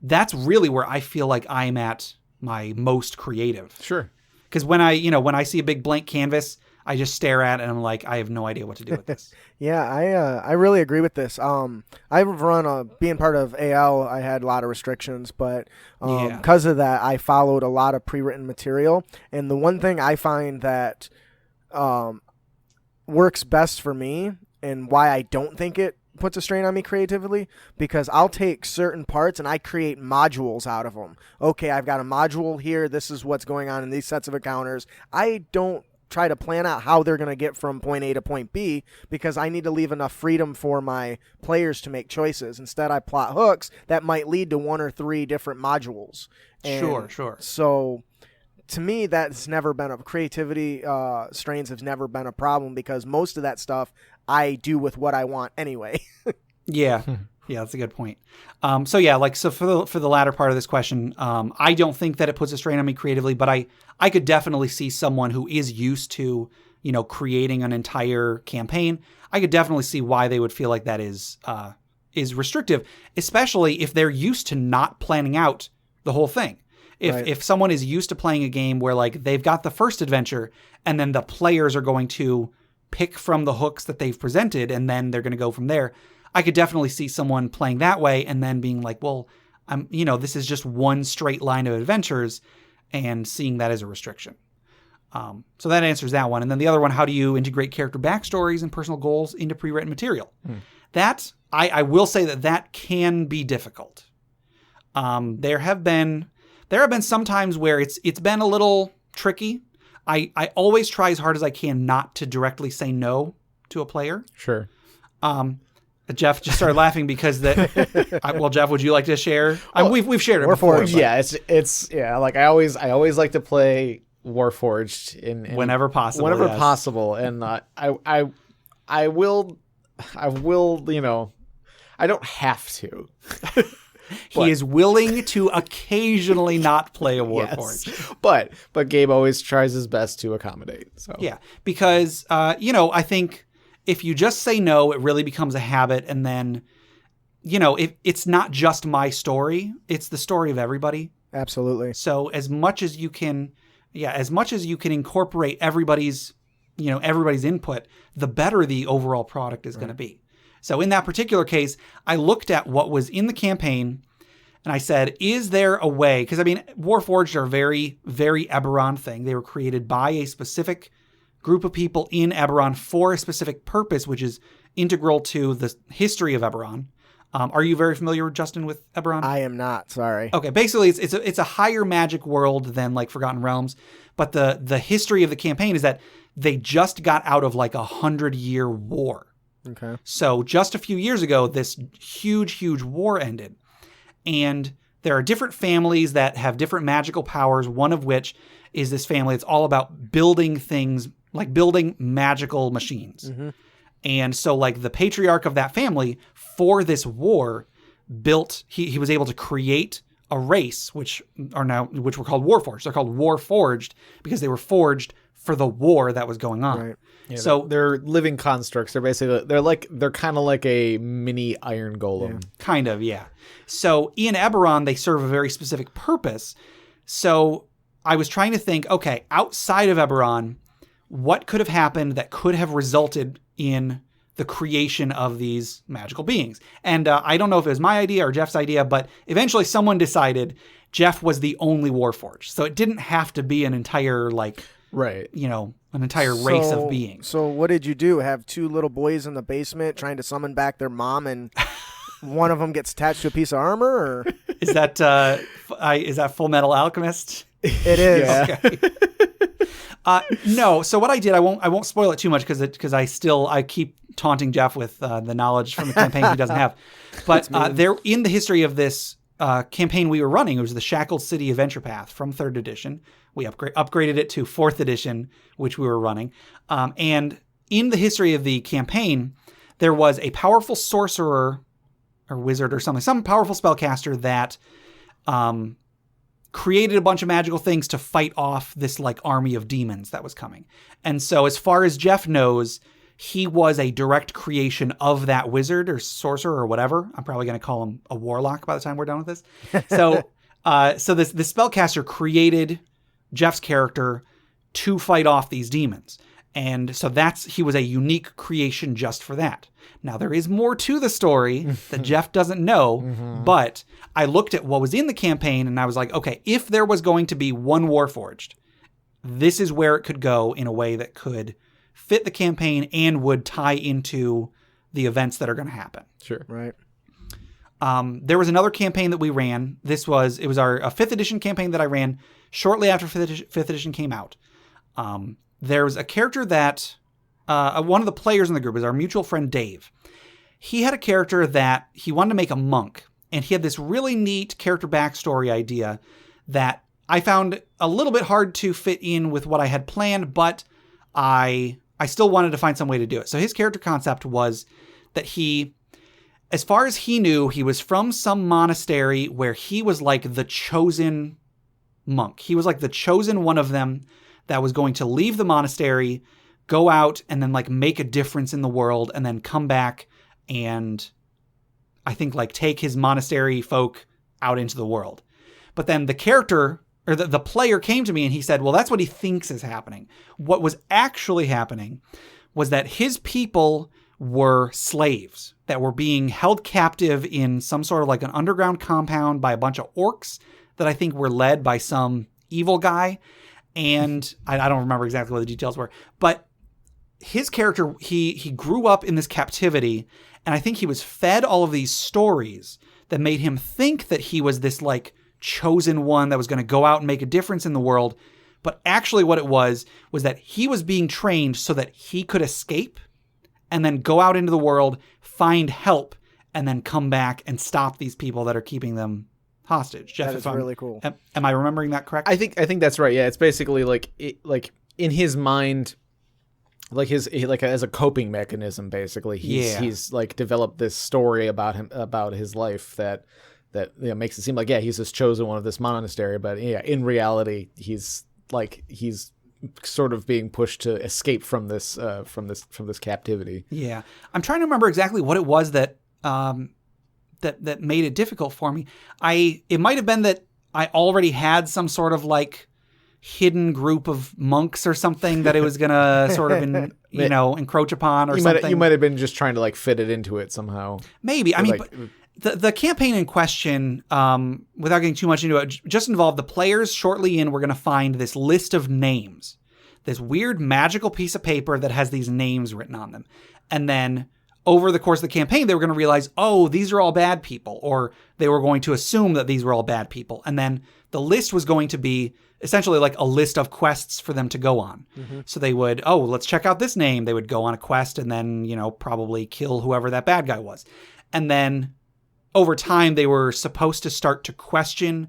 That's really where I feel like I'm at my most creative. Sure. Because when I see a big blank canvas, I just stare at it and I'm like, I have no idea what to do with this. Yeah, I really agree with this. I've run being part of AL, I had a lot of restrictions, but because of that, I followed a lot of pre-written material. And the one thing I find that works best for me and why I don't think it puts a strain on me creatively, because I'll take certain parts and I create modules out of them. Okay, I've got a module here. This is what's going on in these sets of encounters. I don't try to plan out how they're going to get from point A to point B, because I need to leave enough freedom for my players to make choices. Instead, I plot hooks that might lead to 1 or 3 different modules. And sure. So to me, that's never been creativity strains have never been a problem, because most of that stuff I do with what I want anyway. Yeah, that's a good point. So for the latter part of this question, I don't think that it puts a strain on me creatively, but I could definitely see someone who is used to, creating an entire campaign. I could definitely see why they would feel like that is restrictive, especially if they're used to not planning out the whole thing. If someone is used to playing a game where like they've got the first adventure and then the players are going to pick from the hooks that they've presented and then they're going to go from there, I could definitely see someone playing that way and then being like, well, this is just one straight line of adventures, and seeing that as a restriction. So that answers that one. And then the other one, how do you integrate character backstories and personal goals into pre-written material? That, I will say that can be difficult. There have been some times where it's been a little tricky. I always try as hard as I can not to directly say no to a player. Sure. Jeff just started laughing because Jeff, would you like to share? We've shared it before. Yeah, like I always like to play Warforged in whenever possible. Whenever possible, and I will. I don't have to. He is willing to occasionally not play a Warforged. Yes. But Gabe always tries his best to accommodate. So yeah, because I think if you just say no, it really becomes a habit, and then it's not just my story; it's the story of everybody. Absolutely. So as much as you can incorporate everybody's input, the better the overall product is going to be. So in that particular case, I looked at what was in the campaign and I said, is there a way? Because Warforged are a very, very Eberron thing. They were created by a specific group of people in Eberron for a specific purpose, which is integral to the history of Eberron. Are you very familiar, Justin, with Eberron? I am not. Sorry. Okay, basically it's a higher magic world than like Forgotten Realms, but the history of the campaign is that they just got out of like 100-year war. Okay. So just a few years ago, this huge, huge war ended. And there are different families that have different magical powers, one of which is this family that's all about building things, like building magical machines. Mm-hmm. And so like the patriarch of that family for this war built, he was able to create a race, which were called Warforged. They're called Warforged because they were forged for the war that was going on. Right. Yeah, so they're living constructs. They're kind of like a mini iron golem. Yeah. Kind of, yeah. So in Eberron, they serve a very specific purpose. So I was trying to think, okay, outside of Eberron, what could have happened that could have resulted in the creation of these magical beings? And I don't know if it was my idea or Jeff's idea, but eventually someone decided Jeff was the only Warforged. So it didn't have to be an entire an entire race of beings. So what did you do? Have 2 little boys in the basement trying to summon back their mom, and one of them gets attached to a piece of armor? Or? Is that Full Metal Alchemist? It is. Yeah. Okay. No. So what I did, I won't spoil it too much because I keep taunting Jeff with the knowledge from the campaign he doesn't have. But there, in the history of this campaign we were running, it was the Shackled City Adventure Path from 3rd edition. We upgraded it to 4th edition, which we were running. And in the history of the campaign, there was a powerful sorcerer or wizard or something, some powerful spellcaster that created a bunch of magical things to fight off this like army of demons that was coming. And so as far as Jeff knows, he was a direct creation of that wizard or sorcerer or whatever. I'm probably going to call him a warlock by the time we're done with this. So this spellcaster created Jeff's character to fight off these demons. And so he was a unique creation just for that. Now, there is more to the story that Jeff doesn't know, but I looked at what was in the campaign and I was like, okay, if there was going to be one Warforged, this is where it could go in a way that could fit the campaign and would tie into the events that are going to happen. Sure. Right. There was another campaign that we ran. It was our 5th edition campaign that I ran shortly after 5th edition came out. There was a character that one of the players in the group is our mutual friend Dave. He had a character that he wanted to make a monk, and he had this really neat character backstory idea that I found a little bit hard to fit in with what I had planned, but I still wanted to find some way to do it. So his character concept was that he, as far as he knew, he was from some monastery where he was like the chosen monk. He was like the chosen one of them that was going to leave the monastery, go out and then like make a difference in the world and then come back and I think like take his monastery folk out into the world. But then the character or the player came to me and he said, well, that's what he thinks is happening. What was actually happening was that his people were slaves that were being held captive in some sort of like an underground compound by a bunch of orcs that I think were led by some evil guy. And I don't remember exactly what the details were, but his character, he grew up in this captivity, and I think he was fed all of these stories that made him think that he was this like chosen one that was going to go out and make a difference in the world. But actually what it was that he was being trained so that he could escape and then go out into the world, find help, and then come back and stop these people that are keeping them hostage. Jeff, that is really cool. Am I remembering that correct? I think that's right. Yeah, it's basically like in his mind, as a coping mechanism. Basically, he's like developed this story about his life that makes it seem like he's this chosen one of this monastery, but in reality he's sort of being pushed to escape from this captivity. Yeah, I'm trying to remember exactly what it was that made it difficult for me. It might have been that I already had some sort of like hidden group of monks or something that it was gonna sort of encroach upon or something. You might have been just trying to like fit it into it somehow. Maybe. I mean, but the campaign in question, without getting too much into it, just involved the players. Shortly in, we're gonna find this list of names, this weird magical piece of paper that has these names written on them, and then over the course of the campaign, they were going to realize, oh, these are all bad people, or they were going to assume that these were all bad people. And then the list was going to be essentially like a list of quests for them to go on. Mm-hmm. So they would, let's check out this name. They would go on a quest and then, probably kill whoever that bad guy was. And then over time, they were supposed to start to question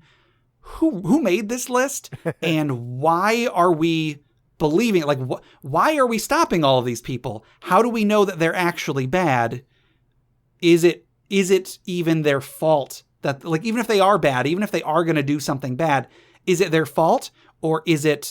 who made this list and why are we believing it? Like, why are we stopping all of these people? How do we know that they're actually bad? Is it even their fault that, like, even if they are bad, even if they are going to do something bad, is it their fault, or is is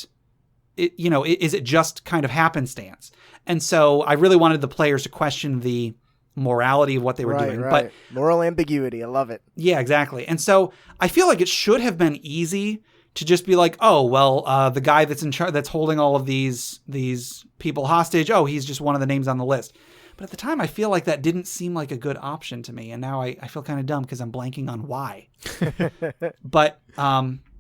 it just kind of happenstance? And so I really wanted the players to question the morality of what they were doing. Right. But moral ambiguity. I love it. Yeah, exactly. And so I feel like it should have been easy to just be like, the guy that's in charge, that's holding all of these people hostage, he's just one of the names on the list. But at the time, I feel like that didn't seem like a good option to me. And now I feel kind of dumb because I'm blanking on why. But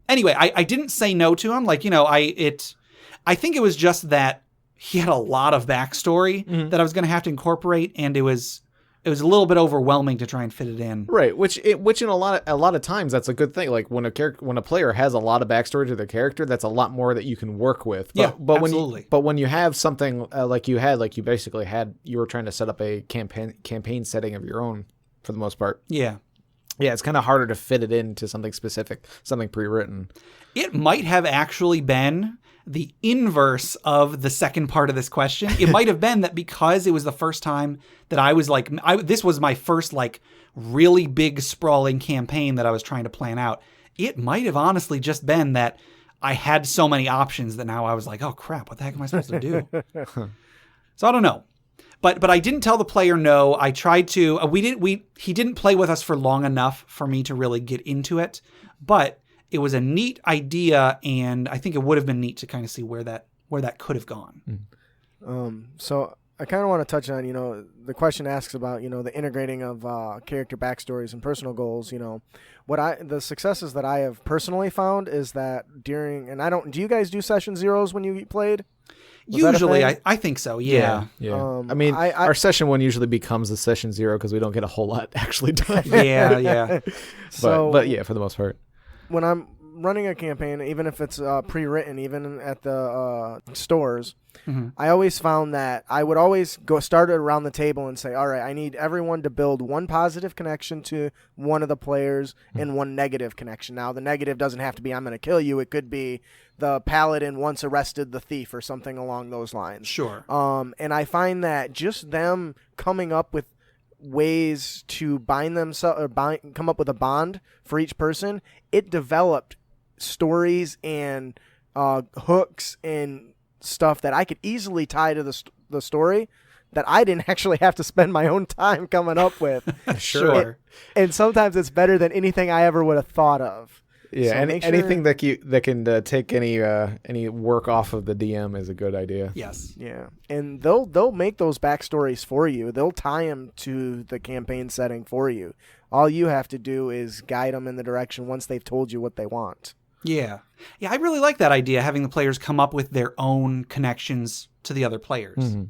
anyway, I didn't say no to him. Like, I think it was just that he had a lot of backstory that I was going to have to incorporate. And it was it was a little bit overwhelming to try and fit it in. Right, which in a lot of times that's a good thing. Like when a player has a lot of backstory to their character, that's a lot more that you can work with. But absolutely. When you have something like you were trying to set up a campaign setting of your own for the most part. Yeah, it's kind of harder to fit it into something specific, something pre-written. It might have actually been the inverse of the second part of this question. It might have been that because it was the first time that I was like, this was my first like really big sprawling campaign that I was trying to plan out. It might have honestly just been that I had so many options that now I was like, oh crap, what the heck am I supposed to do? So I don't know. But I didn't tell the player no. I tried to. He didn't play with us for long enough for me to really get into it. But it was a neat idea, and I think it would have been neat to kind of see where that could have gone. So I kind of want to touch on, the question asks about, the integrating of character backstories and personal goals. The successes that I have personally found is that do you guys do session zeros when you played? Usually, I think so. Yeah. Our session one usually becomes the session zero because we don't get a whole lot actually done. Yeah. But yeah, for the most part. When I'm running a campaign, even if it's pre-written, even at the stores, I always found that I would always start around the table and say, all right, I need everyone to build one positive connection to one of the players and one negative connection. Now, the negative doesn't have to be I'm going to kill you. It could be the paladin once arrested the thief or something along those lines. Sure. And I find that just them coming up with ways to bind themselves or come up with a bond for each person, it developed stories and hooks and stuff that I could easily tie to the story that I didn't actually have to spend my own time coming up with. Sure. And sometimes it's better than anything I ever would have thought of. Yeah, so anything that can take any work off of the DM is a good idea. Yes. Yeah, and they'll make those backstories for you. They'll tie them to the campaign setting for you. All you have to do is guide them in the direction once they've told you what they want. Yeah. I really like that idea, having the players come up with their own connections to the other players. Mm-hmm.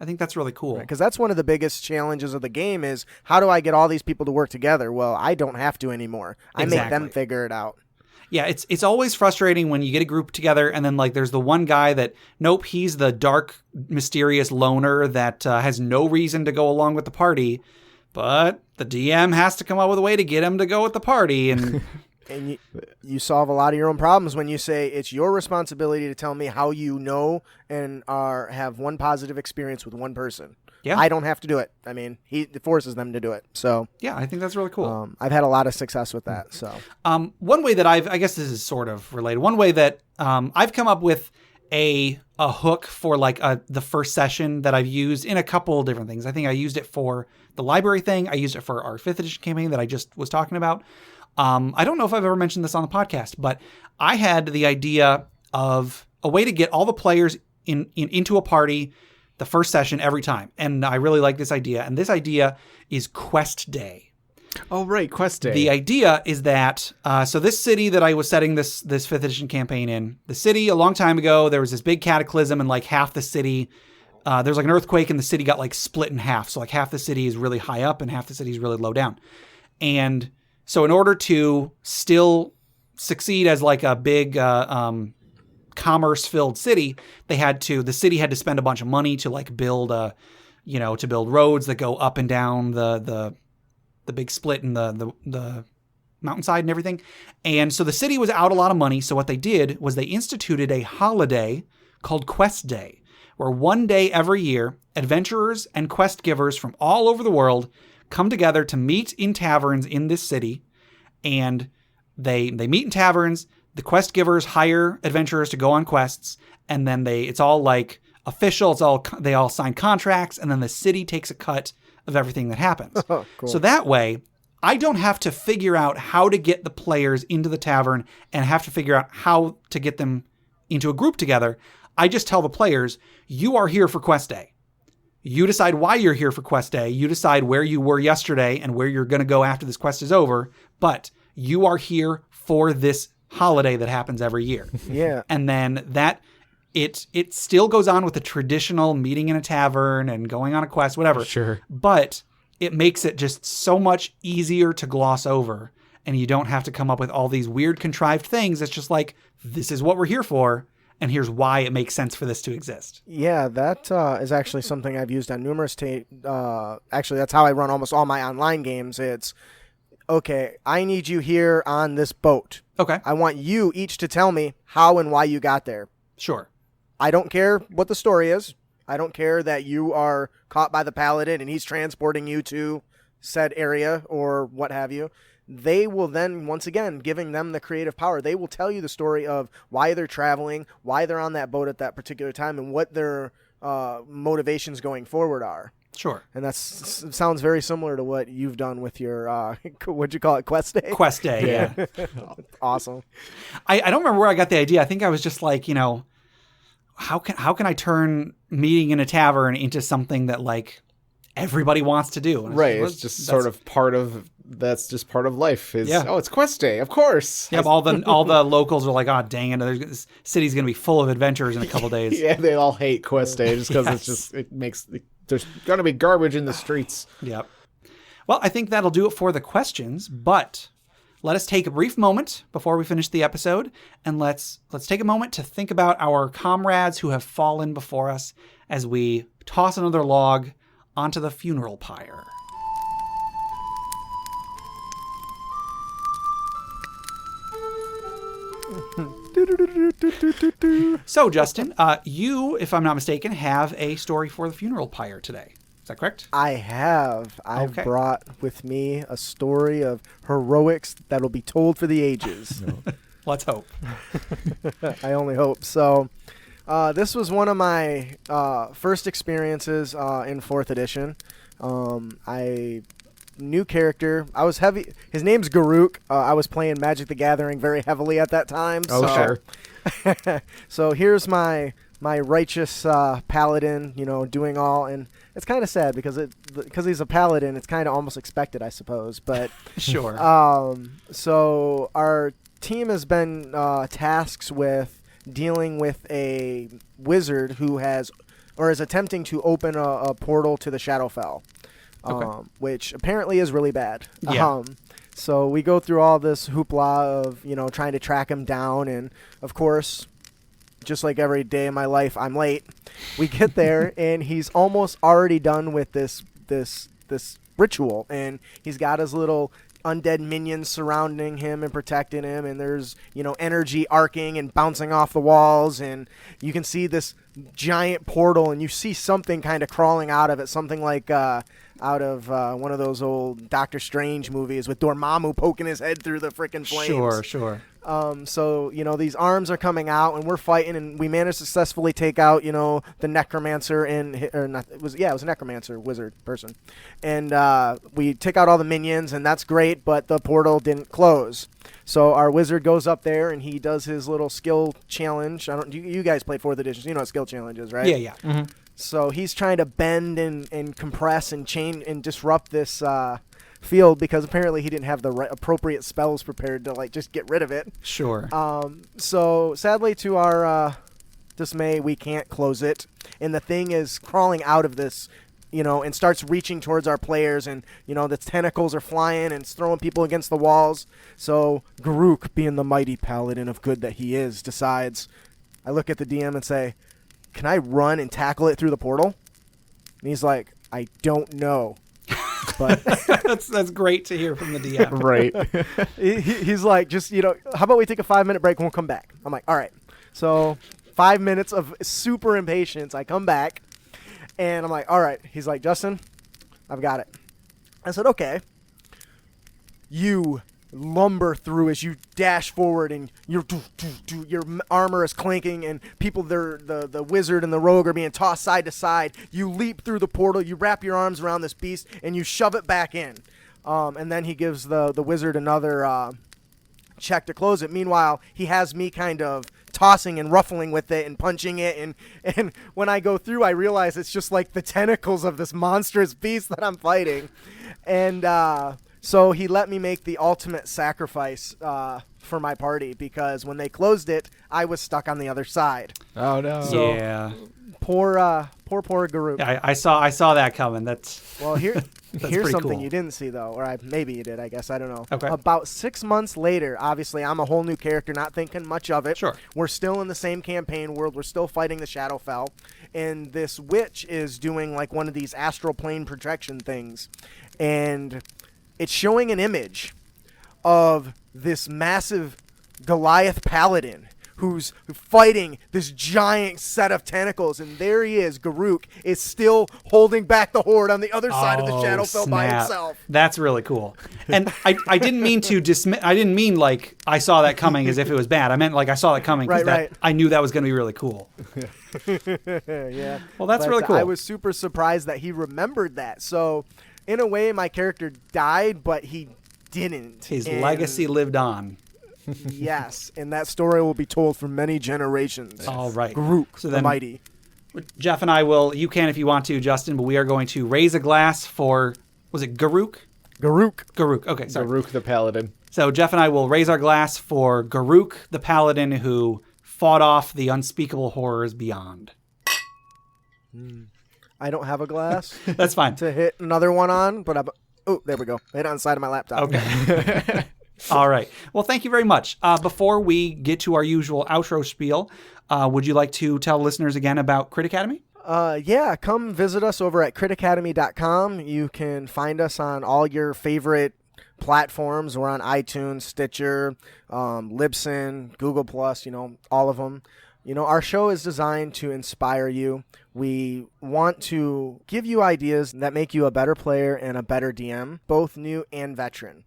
I think that's really cool. Because that's one of the biggest challenges of the game is, how do I get all these people to work together? Well, I don't have to anymore. I make them figure it out. Yeah, it's always frustrating when you get a group together and then like there's the one guy that, nope, he's the dark, mysterious loner that has no reason to go along with the party, but the DM has to come up with a way to get him to go with the party. And and you solve a lot of your own problems when you say it's your responsibility to tell me how you know and have one positive experience with one person. Yeah. I don't have to do it. I mean, he forces them to do it. So yeah, I think that's really cool. I've had a lot of success with that. So one way that I guess this is sort of related. One way that I've come up with a hook for like the first session that I've used in a couple different things. I think I used it for the library thing. I used it for our 5th edition campaign that I just was talking about. I don't know if I've ever mentioned this on the podcast, but I had the idea of a way to get all the players into a party the first session every time. And I really like this idea. And this idea is Quest Day. Oh, right. Quest Day. The idea is that, so this city that I was setting this 5th edition campaign in, the city a long time ago, there was this big cataclysm and like half the city, there's like an earthquake and the city got like split in half. So like half the city is really high up and half the city is really low down. And so in order to still succeed as like a big, commerce-filled city, the city had to spend a bunch of money to like build to build roads that go up and down the big split in the mountainside and everything. And so the city was out a lot of money. So what they did was they instituted a holiday called Quest Day, where one day every year, adventurers and quest givers from all over the world come together to meet in taverns in this city. And they meet in taverns. The quest givers hire adventurers to go on quests, and then it's all like official. They all sign contracts, and then the city takes a cut of everything that happens. Oh, cool. So that way, I don't have to figure out how to get the players into the tavern and have to figure out how to get them into a group together. I just tell the players, you are here for Quest Day. You decide why you're here for Quest Day. You decide where you were yesterday and where you're going to go after this quest is over, but you are here for this holiday that happens every year. Yeah. And then it still goes on with the traditional meeting in a tavern and going on a quest, whatever. Sure. But it makes it just so much easier to gloss over, and you don't have to come up with all these weird contrived things. It's just like, this is what we're here for, and here's why it makes sense for this to exist. Yeah, that is actually something I've used on numerous actually, that's how I run almost all my online games. It's, okay, I need you here on this boat. Okay. I want you each to tell me how and why you got there. Sure. I don't care what the story is. I don't care that you are caught by the paladin and he's transporting you to said area or what have you. They will then, once again, giving them the creative power, they will tell you the story of why they're traveling, why they're on that boat at that particular time, and what their motivations going forward are. Sure. And that sounds very similar to what you've done with your, what'd you call it, Quest Day? Quest Day, yeah. Awesome. I don't remember where I got the idea. I think I was just like, how can I turn meeting in a tavern into something that like everybody wants to do? And it's just sort of part of life. It's Quest Day, of course. Yep, all the locals are like, oh dang it, this city's gonna be full of adventures in a couple days. Yeah, they all hate Quest Day just because there's gonna be garbage in the streets. Yep. Well, I think that'll do it for the questions, but let us take a brief moment before we finish the episode, and let's take a moment to think about our comrades who have fallen before us as we toss another log onto the funeral pyre. So, Justin, you, if I'm not mistaken, have a story for the funeral pyre today. Is that correct? I have. I've brought with me a story of heroics that'll be told for the ages. Let's hope. I only hope. So, this was one of my first experiences in 4th edition. New character. I was heavy. His name's Garuk. I was playing Magic the Gathering very heavily at that time. Sure. So here's my righteous paladin, doing all, and it's kind of sad because he's a paladin. It's kind of almost expected, I suppose. But sure. So our team has been tasked with dealing with a wizard who is attempting to open a portal to the Shadowfell. Which apparently is really bad. Yeah. So we go through all this hoopla of, trying to track him down. And, of course, just like every day in my life, I'm late. We get there, and he's almost already done with this ritual. And he's got his little undead minions surrounding him and protecting him. And there's, energy arcing and bouncing off the walls. And you can see this giant portal, and you see something kind of crawling out of it, something like out of one of those old Doctor Strange movies with Dormammu poking his head through the freaking flames. Sure. So, these arms are coming out, and we're fighting, and we managed to successfully take out, the necromancer it was a necromancer, wizard person. And we take out all the minions, and that's great, but the portal didn't close. So our wizard goes up there, and he does his little skill challenge. You guys played 4th edition, so you know what skill challenge is, right? Yeah. Mm-hmm. So he's trying to bend and compress and change and disrupt this field because apparently he didn't have the appropriate spells prepared to just get rid of it. Sure. So sadly, to our dismay, we can't close it, and the thing is crawling out of this, and starts reaching towards our players, and the tentacles are flying and it's throwing people against the walls. So Garuk, being the mighty paladin of good that he is, decides. I look at the DM and say, "Can I run and tackle it through the portal?" And he's like, "I don't know." But that's great to hear from the DM. Right. He's like, just, how about we take a 5-minute break and we'll come back? I'm like, all right. So 5 minutes of super impatience. I come back and I'm like, all right. He's like, "Justin, I've got it." I said, okay. You lumber through as you dash forward, and your armor is clanking, and people, the wizard and the rogue are being tossed side to side. You leap through the portal, you wrap your arms around this beast, and you shove it back in. And then he gives the wizard another check to close it. Meanwhile, he has me kind of tossing and ruffling with it and punching it, and when I go through, I realize it's just like the tentacles of this monstrous beast that I'm fighting. And so he let me make the ultimate sacrifice for my party, because when they closed it, I was stuck on the other side. Oh, no. So yeah. Poor Garuk. Yeah, I saw that coming. That's Well, here's pretty something cool. you didn't see, though. Or maybe you did, I guess. I don't know. Okay. About 6 months later, obviously, I'm a whole new character, not thinking much of it. Sure. We're still in the same campaign world. We're still fighting the Shadowfell. And this witch is doing like one of these astral plane projection things. And it's showing an image of this massive Goliath paladin who's fighting this giant set of tentacles, and there he is. Garuk is still holding back the horde on the other side of the Shadowfell by snap. himself. That's really cool. And I didn't mean to dismiss. I didn't mean like I saw that coming as if it was bad. I meant like I saw that coming because Right. I knew that was going to be really cool. Yeah. Well, that's But, really cool. I was super surprised that he remembered that. So, in a way, my character died, but he didn't. His And legacy lived on. Yes, and that story will be told for many generations. All right. Garuk, So the then- mighty. Jeff and I will. You can if you want to, Justin. But we are going to raise a glass for. Was it Garuk? Garuk. Garuk. Okay, sorry. Garuk the Paladin. So Jeff and I will raise our glass for Garuk, the paladin who fought off the unspeakable horrors beyond. I don't have a glass That's fine. to hit another one on, but oh, there we go. Hit on the side of my laptop. Okay. All right. Well, thank you very much. Before we get to our usual outro spiel, would you like to tell listeners again about Crit Academy? Yeah, come visit us over at critacademy.com. You can find us on all your favorite platforms. We're on iTunes, Stitcher, Libsyn, Google+, all of them. Our show is designed to inspire you. We want to give you ideas that make you a better player and a better DM, both new and veteran.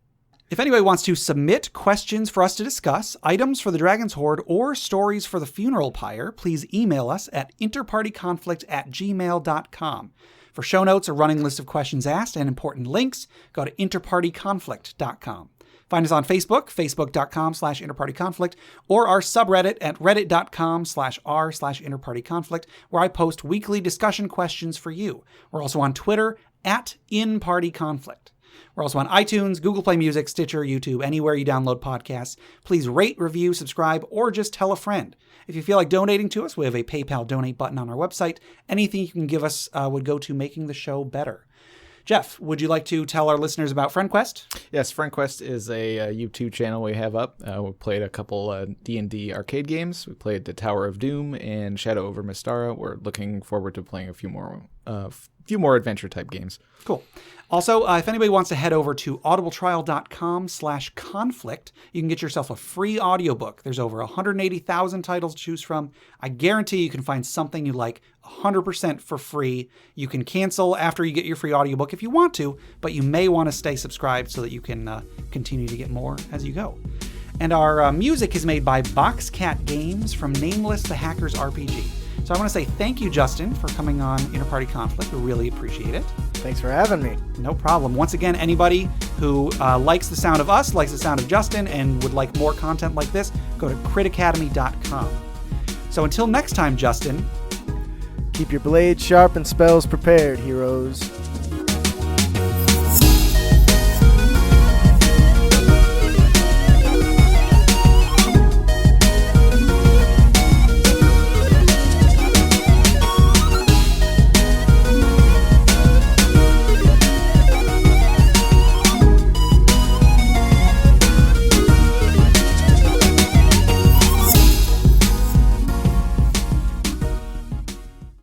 If anybody wants to submit questions for us to discuss, items for the Dragon's Hoard, or stories for the funeral pyre, please email us at interpartyconflict@gmail.com. For show notes, a running list of questions asked, and important links, go to interpartyconflict.com. Find us on Facebook, facebook.com/interpartyconflict, or our subreddit at reddit.com/r/interpartyconflict, where I post weekly discussion questions for you. We're also on Twitter at InPartyConflict. We're also on iTunes, Google Play Music, Stitcher, YouTube, anywhere you download podcasts. Please rate, review, subscribe, or just tell a friend. If you feel like donating to us, we have a PayPal donate button on our website. Anything you can give us would go to making the show better. Jeff, would you like to tell our listeners about FriendQuest? Yes, FriendQuest is a YouTube channel we have up. We played a couple D&D arcade games. We played The Tower of Doom and Shadow over Mystara. We're looking forward to playing a few more adventure-type games. Cool. Also, if anybody wants to head over to audibletrial.com/conflict, you can get yourself a free audiobook. There's over 180,000 titles to choose from. I guarantee you can find something you like 100% for free. You can cancel after you get your free audiobook if you want to, but you may want to stay subscribed so that you can continue to get more as you go. And our music is made by Boxcat Games from Nameless the Hacker's RPG. So I want to say thank you, Justin, for coming on Interparty Conflict. We really appreciate it. Thanks for having me. No problem. Once again, anybody who likes the sound of us, likes the sound of Justin, and would like more content like this, go to critacademy.com. So until next time, Justin. Keep your blades sharp and spells prepared, heroes.